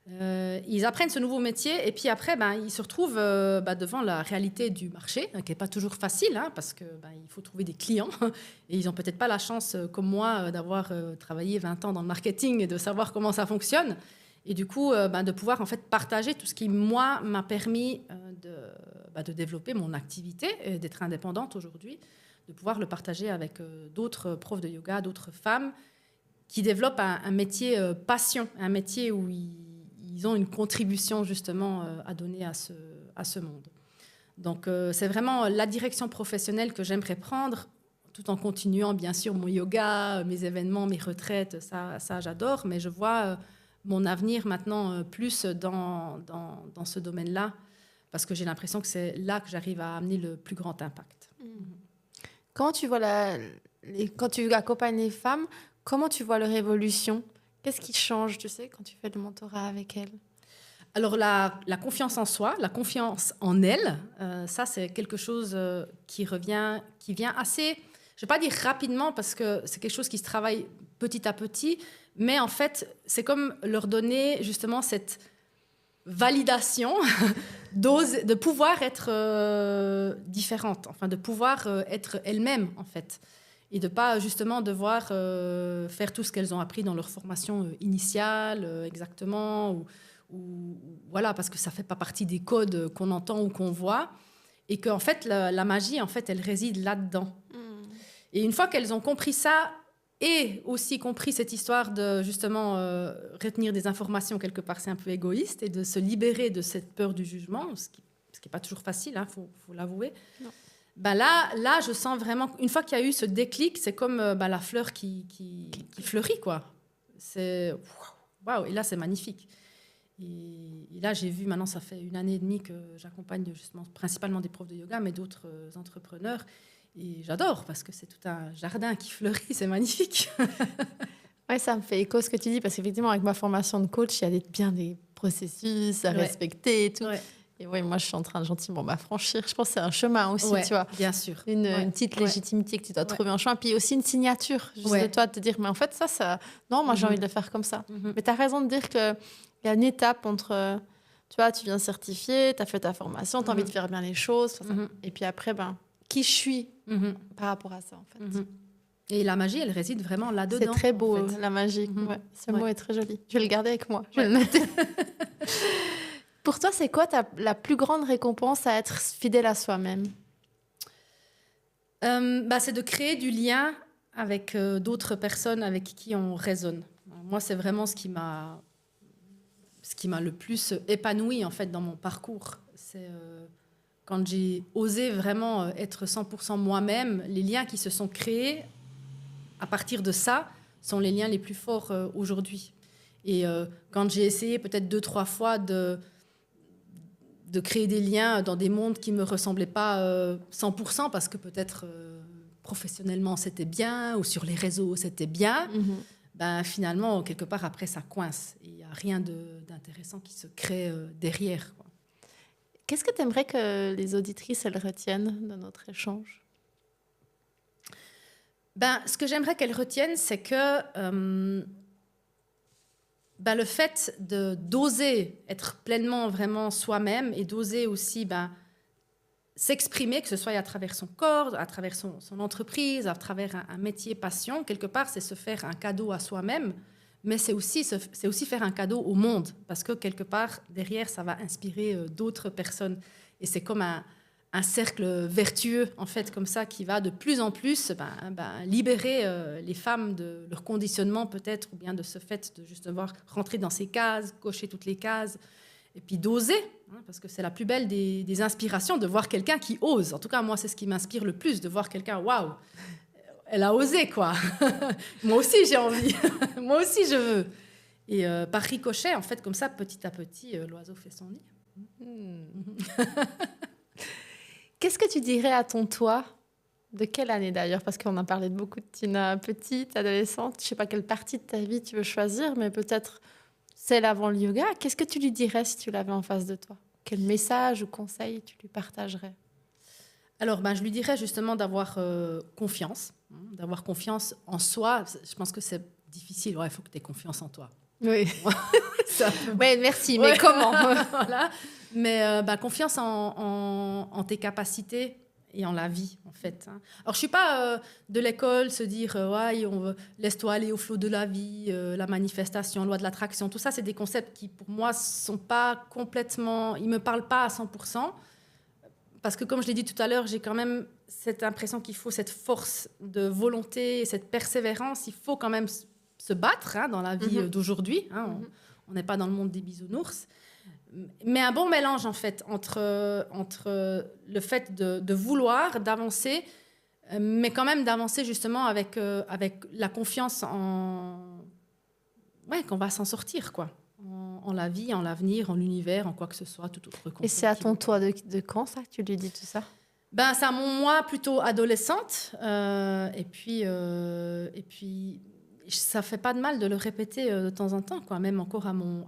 Ils apprennent ce nouveau métier et puis après, ils se retrouvent devant la réalité du marché, qui n'est pas toujours facile, parce que il faut trouver des clients et ils n'ont peut-être pas la chance, comme moi, d'avoir travaillé 20 ans dans le marketing et de savoir comment ça fonctionne. Et du coup, de pouvoir en fait partager tout ce qui, moi, m'a permis de développer mon activité et d'être indépendante aujourd'hui, de pouvoir le partager avec d'autres profs de yoga, d'autres femmes qui développent un métier passion, un métier où ils ont une contribution justement à donner à ce monde. Donc, c'est vraiment la direction professionnelle que j'aimerais prendre, tout en continuant, bien sûr, mon yoga, mes événements, mes retraites, ça j'adore, mais je vois mon avenir maintenant plus dans ce domaine-là, parce que j'ai l'impression que c'est là que j'arrive à amener le plus grand impact. Quand tu vois quand tu accompagnes les femmes, comment tu vois leur évolution? Qu'est-ce qui change, tu sais, quand tu fais le mentorat avec elles? Alors, la confiance en soi, la confiance en elles, ça, c'est quelque chose qui vient assez, je ne vais pas dire rapidement, parce que c'est quelque chose qui se travaille petit à petit, mais en fait, c'est comme leur donner justement cette validation de pouvoir être différente, enfin de pouvoir être elles-mêmes, en fait. Et de ne pas justement devoir faire tout ce qu'elles ont appris dans leur formation initiale, exactement, ou voilà, parce que ça ne fait pas partie des codes qu'on entend ou qu'on voit. Et qu'en fait, la magie, en fait, elle réside là-dedans. Et une fois qu'elles ont compris ça, et aussi compris cette histoire de justement retenir des informations quelque part, c'est un peu égoïste, et de se libérer de cette peur du jugement, ce qui n'est pas toujours facile, faut l'avouer. Non. Là, je sens vraiment, une fois qu'il y a eu ce déclic, c'est comme la fleur qui fleurit, quoi. C'est waouh, et là, c'est magnifique. Et là, j'ai vu, maintenant, ça fait 1 année et demie que j'accompagne justement, principalement des profs de yoga, mais d'autres entrepreneurs. Et j'adore, parce que c'est tout un jardin qui fleurit, c'est magnifique. Oui, ça me fait écho ce que tu dis, parce qu'effectivement, avec ma formation de coach, il y a bien des processus à respecter et tout. Ouais. Et oui, moi, je suis en train de gentiment franchir. Je pense que c'est un chemin aussi, tu vois. Bien sûr. Une petite légitimité que tu dois trouver en chemin. Puis aussi une signature, juste de toi, de te dire, mais en fait, ça... Non, moi, j'ai envie de le faire comme ça. Mais tu as raison de dire qu'il y a une étape entre... Tu vois, tu viens certifier, tu as fait ta formation, tu as envie de faire bien les choses. Et puis après, qui je suis par rapport à ça, en fait. Et la magie, elle réside vraiment là-dedans. C'est très beau, en fait. La magie. Ouais, ce mot est très joli. Je vais le garder avec moi. Je vais le noter. Pour toi, c'est quoi la plus grande récompense à être fidèle à soi-même? C'est de créer du lien avec d'autres personnes avec qui on résonne. Moi, c'est vraiment ce qui m'a le plus épanouie, en fait, dans mon parcours. C'est quand j'ai osé vraiment être 100% moi-même, les liens qui se sont créés à partir de ça sont les liens les plus forts aujourd'hui. Et quand j'ai essayé peut-être 2-3 fois de créer des liens dans des mondes qui ne me ressemblaient pas 100%, parce que peut-être professionnellement c'était bien, ou sur les réseaux c'était bien, finalement, quelque part après ça coince. Il n'y a rien d'intéressant qui se crée derrière, quoi. Qu'est-ce que tu aimerais que les auditrices elles retiennent de notre échange? Ce que j'aimerais qu'elles retiennent, c'est que le fait d'oser être pleinement vraiment soi-même, et d'oser aussi s'exprimer, que ce soit à travers son corps, à travers son entreprise, à travers un métier passion, quelque part, c'est se faire un cadeau à soi-même, mais c'est aussi faire un cadeau au monde, parce que quelque part, derrière, ça va inspirer d'autres personnes. Et c'est comme un cercle vertueux, en fait, comme ça, qui va de plus en plus libérer les femmes de leur conditionnement, peut-être, ou bien de ce fait de juste devoir rentrer dans ces cases, cocher toutes les cases, et puis d'oser, parce que c'est la plus belle des inspirations, de voir quelqu'un qui ose. En tout cas, moi, c'est ce qui m'inspire le plus, de voir quelqu'un, waouh, elle a osé, quoi. Moi aussi, j'ai envie. Moi aussi, je veux. Et par ricochet, en fait, comme ça, petit à petit, l'oiseau fait son nid. Qu'est-ce que tu dirais à ton toi? De quelle année d'ailleurs? Parce qu'on a parlé de beaucoup de Tina petite, adolescente. Je ne sais pas quelle partie de ta vie tu veux choisir, mais peut-être celle avant le yoga. Qu'est-ce que tu lui dirais si tu l'avais en face de toi? Quel message ou conseil tu lui partagerais? Alors, je lui dirais justement d'avoir confiance en soi. Je pense que c'est difficile. Il faut que tu aies confiance en toi. Oui. Ça- Ouais, merci, Ouais. mais comment? Voilà. Mais confiance en tes capacités et en la vie, en fait. Alors, je suis pas de l'école se dire laisse-toi aller au flot de la vie, la manifestation, loi de l'attraction. Tout ça, c'est des concepts qui, pour moi, sont pas complètement... Ils me parlent pas à 100%. Parce que, comme je l'ai dit tout à l'heure, j'ai quand même cette impression qu'il faut cette force de volonté, cette persévérance. Il faut quand même se battre dans la vie d'aujourd'hui. On n'est pas dans le monde des bisounours. Mais un bon mélange, en fait, entre le fait de vouloir, d'avancer, mais quand même d'avancer justement avec la confiance qu'on va s'en sortir, quoi. En la vie, en l'avenir, en l'univers, en quoi que ce soit, tout autre concept. Et c'est à ton toi de quand, ça, que tu lui dis tout ça? C'est à mon moi plutôt adolescente. Et puis, ça fait pas de mal de le répéter de temps en temps, quoi. Même encore à mon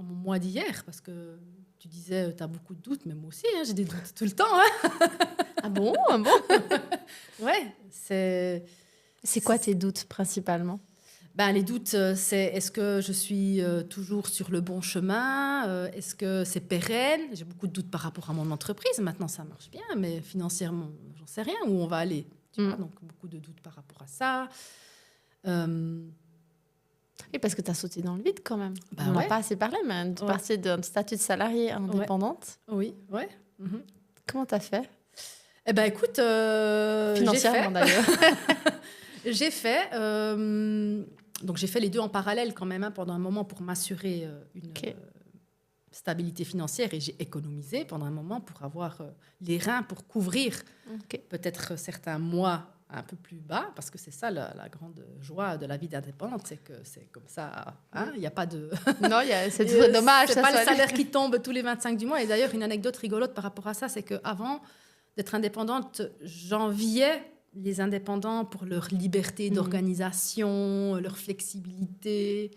moi d'hier, parce que tu disais, tu as beaucoup de doutes, mais moi aussi, j'ai des doutes tout le temps. Ah bon? Ouais, C'est quoi tes doutes, principalement? les doutes, c'est est-ce que je suis toujours sur le bon chemin? Est-ce que c'est pérenne? J'ai beaucoup de doutes par rapport à mon entreprise. Maintenant, ça marche bien, mais financièrement, j'en sais rien où on va aller. Tu vois, donc, beaucoup de doutes par rapport à ça. Oui, parce que tu as sauté dans le vide quand même. On n'en a ouais. pas assez parlé, mais tu es partie d'un statut de salariée indépendante. Oui, ouais. Mhm. Comment tu as fait? Écoute, Financièrement d'ailleurs. j'ai fait. Donc, j'ai fait les deux en parallèle quand même pendant un moment pour m'assurer une stabilité financière et j'ai économisé pendant un moment pour avoir les reins pour couvrir peut-être certains mois un peu plus bas, parce que c'est ça la grande joie de la vie d'indépendante, c'est que c'est comme ça, il n'y a pas de... Non, c'est dommage. C'est pas le salaire qui tombe tous les 25 du mois. Et d'ailleurs, une anecdote rigolote par rapport à ça, c'est qu'avant d'être indépendante, j'enviais les indépendants pour leur liberté d'organisation, leur flexibilité.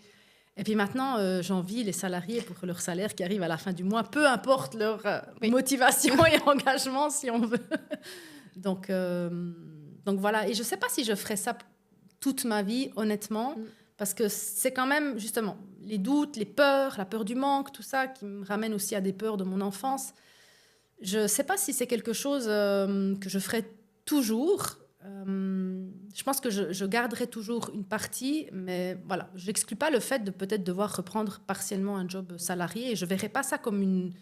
Et puis maintenant, j'envie les salariés pour leur salaire qui arrive à la fin du mois, peu importe leur motivation et engagement, si on veut. Donc voilà, et je ne sais pas si je ferai ça toute ma vie, honnêtement, parce que c'est quand même, justement, les doutes, les peurs, la peur du manque, tout ça, qui me ramène aussi à des peurs de mon enfance. Je ne sais pas si c'est quelque chose que je ferai toujours. Je pense que je garderai toujours une partie, mais voilà, je n'exclus pas le fait de peut-être devoir reprendre partiellement un job salarié, et je ne verrai pas ça comme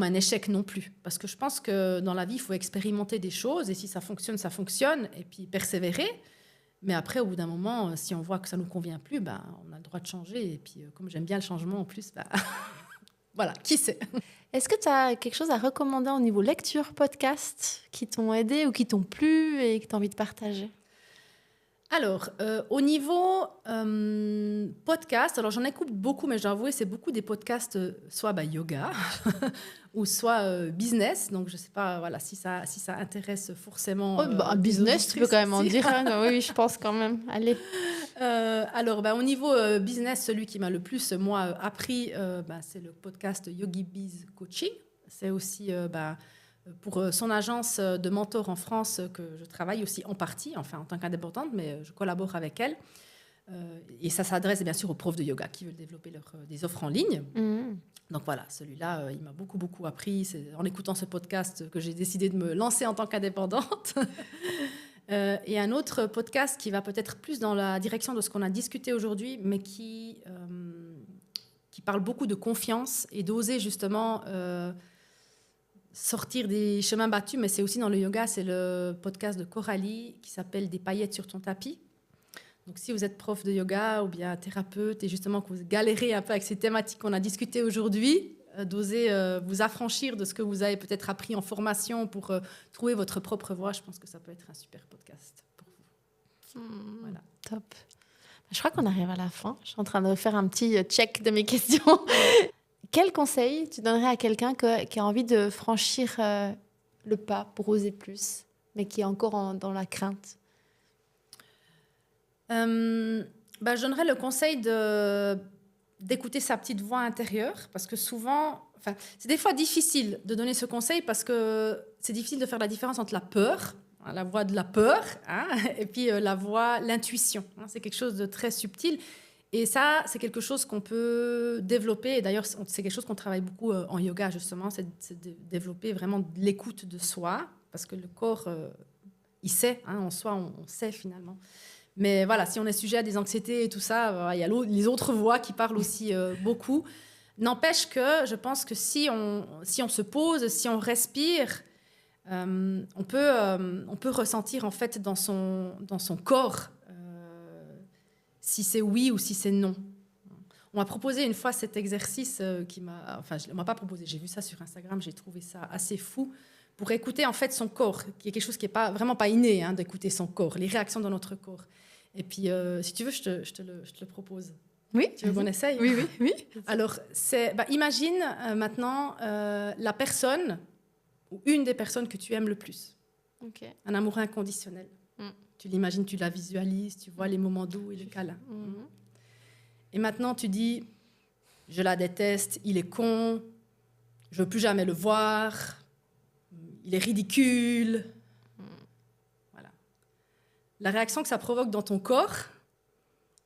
un échec non plus. Parce que je pense que dans la vie, il faut expérimenter des choses, et si ça fonctionne, et puis persévérer. Mais après, au bout d'un moment, si on voit que ça ne nous convient plus, on a le droit de changer. Et puis, comme j'aime bien le changement en plus, voilà, qui sait? Est-ce que tu as quelque chose à recommander au niveau lecture, podcast, qui t'ont aidé ou qui t'ont plu et que tu as envie de partager? Alors, au niveau podcast, alors j'en écoute beaucoup, mais je dois avouer, c'est beaucoup des podcasts soit yoga ou soit business. Donc, je ne sais pas si ça intéresse forcément. Business, tu peux quand même en dire. Oui, je pense quand même. Allez. Alors, au niveau business, celui qui m'a le plus, moi, appris, c'est le podcast Yogi Biz Coaching. C'est aussi... pour son agence de mentor en France, que je travaille aussi en partie, enfin en tant qu'indépendante, mais je collabore avec elle. Et ça s'adresse bien sûr aux profs de yoga qui veulent développer des offres en ligne. Donc voilà, celui-là, il m'a beaucoup, beaucoup appris. C'est en écoutant ce podcast que j'ai décidé de me lancer en tant qu'indépendante. Et un autre podcast qui va peut-être plus dans la direction de ce qu'on a discuté aujourd'hui, mais qui parle beaucoup de confiance et d'oser justement... sortir des chemins battus, mais c'est aussi dans le yoga, c'est le podcast de Coralie qui s'appelle « Des paillettes sur ton tapis ». Donc, si vous êtes prof de yoga ou bien thérapeute et justement que vous galérez un peu avec ces thématiques qu'on a discutées aujourd'hui, d'oser vous affranchir de ce que vous avez peut-être appris en formation pour trouver votre propre voie, je pense que ça peut être un super podcast pour vous. Voilà. Top. Je crois qu'on arrive à la fin. Je suis en train de faire un petit check de mes questions. Quel conseil tu donnerais à quelqu'un qui a envie de franchir le pas pour oser plus, mais qui est encore dans la crainte? Je donnerais le conseil d'écouter sa petite voix intérieure, parce que souvent, Enfin, c'est des fois difficile de donner ce conseil parce que c'est difficile de faire la différence entre la peur, hein, la voix de la peur, hein, et puis l'intuition. Hein, c'est quelque chose de très subtil. Et ça, c'est quelque chose qu'on peut développer. Et d'ailleurs, c'est quelque chose qu'on travaille beaucoup en yoga, justement. C'est de développer vraiment de l'écoute de soi. Parce que le corps, il sait. Hein, en soi, on sait finalement. Mais voilà, si on est sujet à des anxiétés et tout ça, il y a les autres voix qui parlent aussi beaucoup. N'empêche que je pense que si on se pose, si on respire, on peut ressentir en fait dans son corps si c'est oui ou si c'est non. On m'a proposé une fois cet exercice on m'a pas proposé, j'ai vu ça sur Instagram, j'ai trouvé ça assez fou, pour écouter en fait son corps, qui est quelque chose qui est vraiment pas inné, hein, d'écouter son corps, les réactions dans notre corps. Et puis, si tu veux, je te le propose. Oui. Tu veux qu'on essaye ? Oui. Alors, imagine maintenant la personne ou une des personnes que tu aimes le plus. Okay. Un amour inconditionnel. Tu l'imagines, tu la visualises, tu vois les moments doux et les câlins. Et maintenant, tu dis, je la déteste, il est con, je veux plus jamais le voir, il est ridicule. Voilà. La réaction que ça provoque dans ton corps,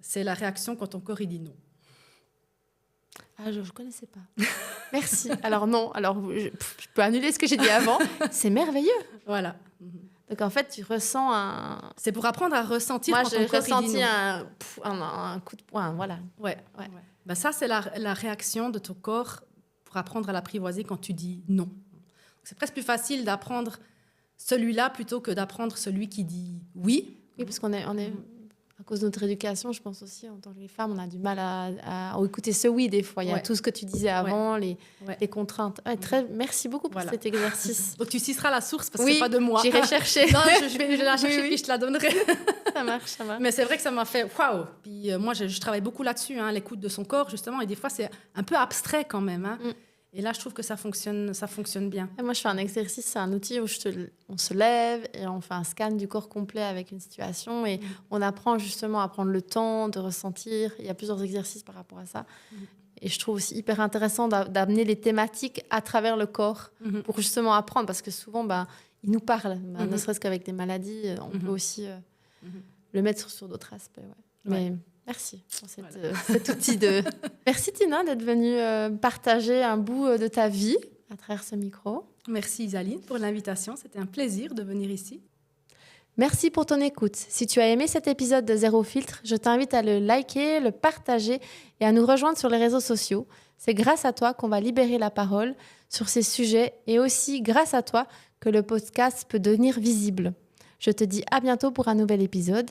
c'est la réaction quand ton corps il dit non. Ah, je ne connaissais pas. Merci. Alors non, je peux annuler ce que j'ai dit avant. C'est merveilleux. Voilà. Donc en fait, tu ressens un... C'est pour apprendre à ressentir quand ton corps il dit non. Moi, j'ai ressenti un coup de poing, voilà. Ouais. Ben, ça, c'est la réaction de ton corps pour apprendre à l'apprivoiser quand tu dis non. Donc, c'est presque plus facile d'apprendre celui-là plutôt que d'apprendre celui qui dit oui. Oui, parce qu'on est à cause de notre éducation, je pense aussi, en tant que femmes, on a du mal à écouter ce oui des fois. Il y a tout ce que tu disais avant, les contraintes. Merci beaucoup pour cet exercice. Donc tu citeras la source parce que c'est pas de moi. J'irai chercher. Non, je vais la chercher puis je te la donnerai. Ça marche. Mais c'est vrai que ça m'a fait waouh. Puis moi, je travaille beaucoup là-dessus, hein, l'écoute de son corps justement. Et des fois, c'est un peu abstrait quand même. Hein. Et là, je trouve que ça fonctionne bien. Et moi, je fais un exercice, c'est un outil où on se lève et on fait un scan du corps complet avec une situation et on apprend justement à prendre le temps de ressentir. Il y a plusieurs exercices par rapport à ça. Et je trouve aussi hyper intéressant d'amener les thématiques à travers le corps pour justement apprendre, parce que souvent, il nous parle. Ne serait-ce qu'avec des maladies, on peut aussi le mettre sur d'autres aspects. Ouais. Mais merci pour cet outil de... Merci Tina d'être venue partager un bout de ta vie à travers ce micro. Merci Isaline pour l'invitation. C'était un plaisir de venir ici. Merci pour ton écoute. Si tu as aimé cet épisode de Zéro Filtre, je t'invite à le liker, le partager et à nous rejoindre sur les réseaux sociaux. C'est grâce à toi qu'on va libérer la parole sur ces sujets et aussi grâce à toi que le podcast peut devenir visible. Je te dis à bientôt pour un nouvel épisode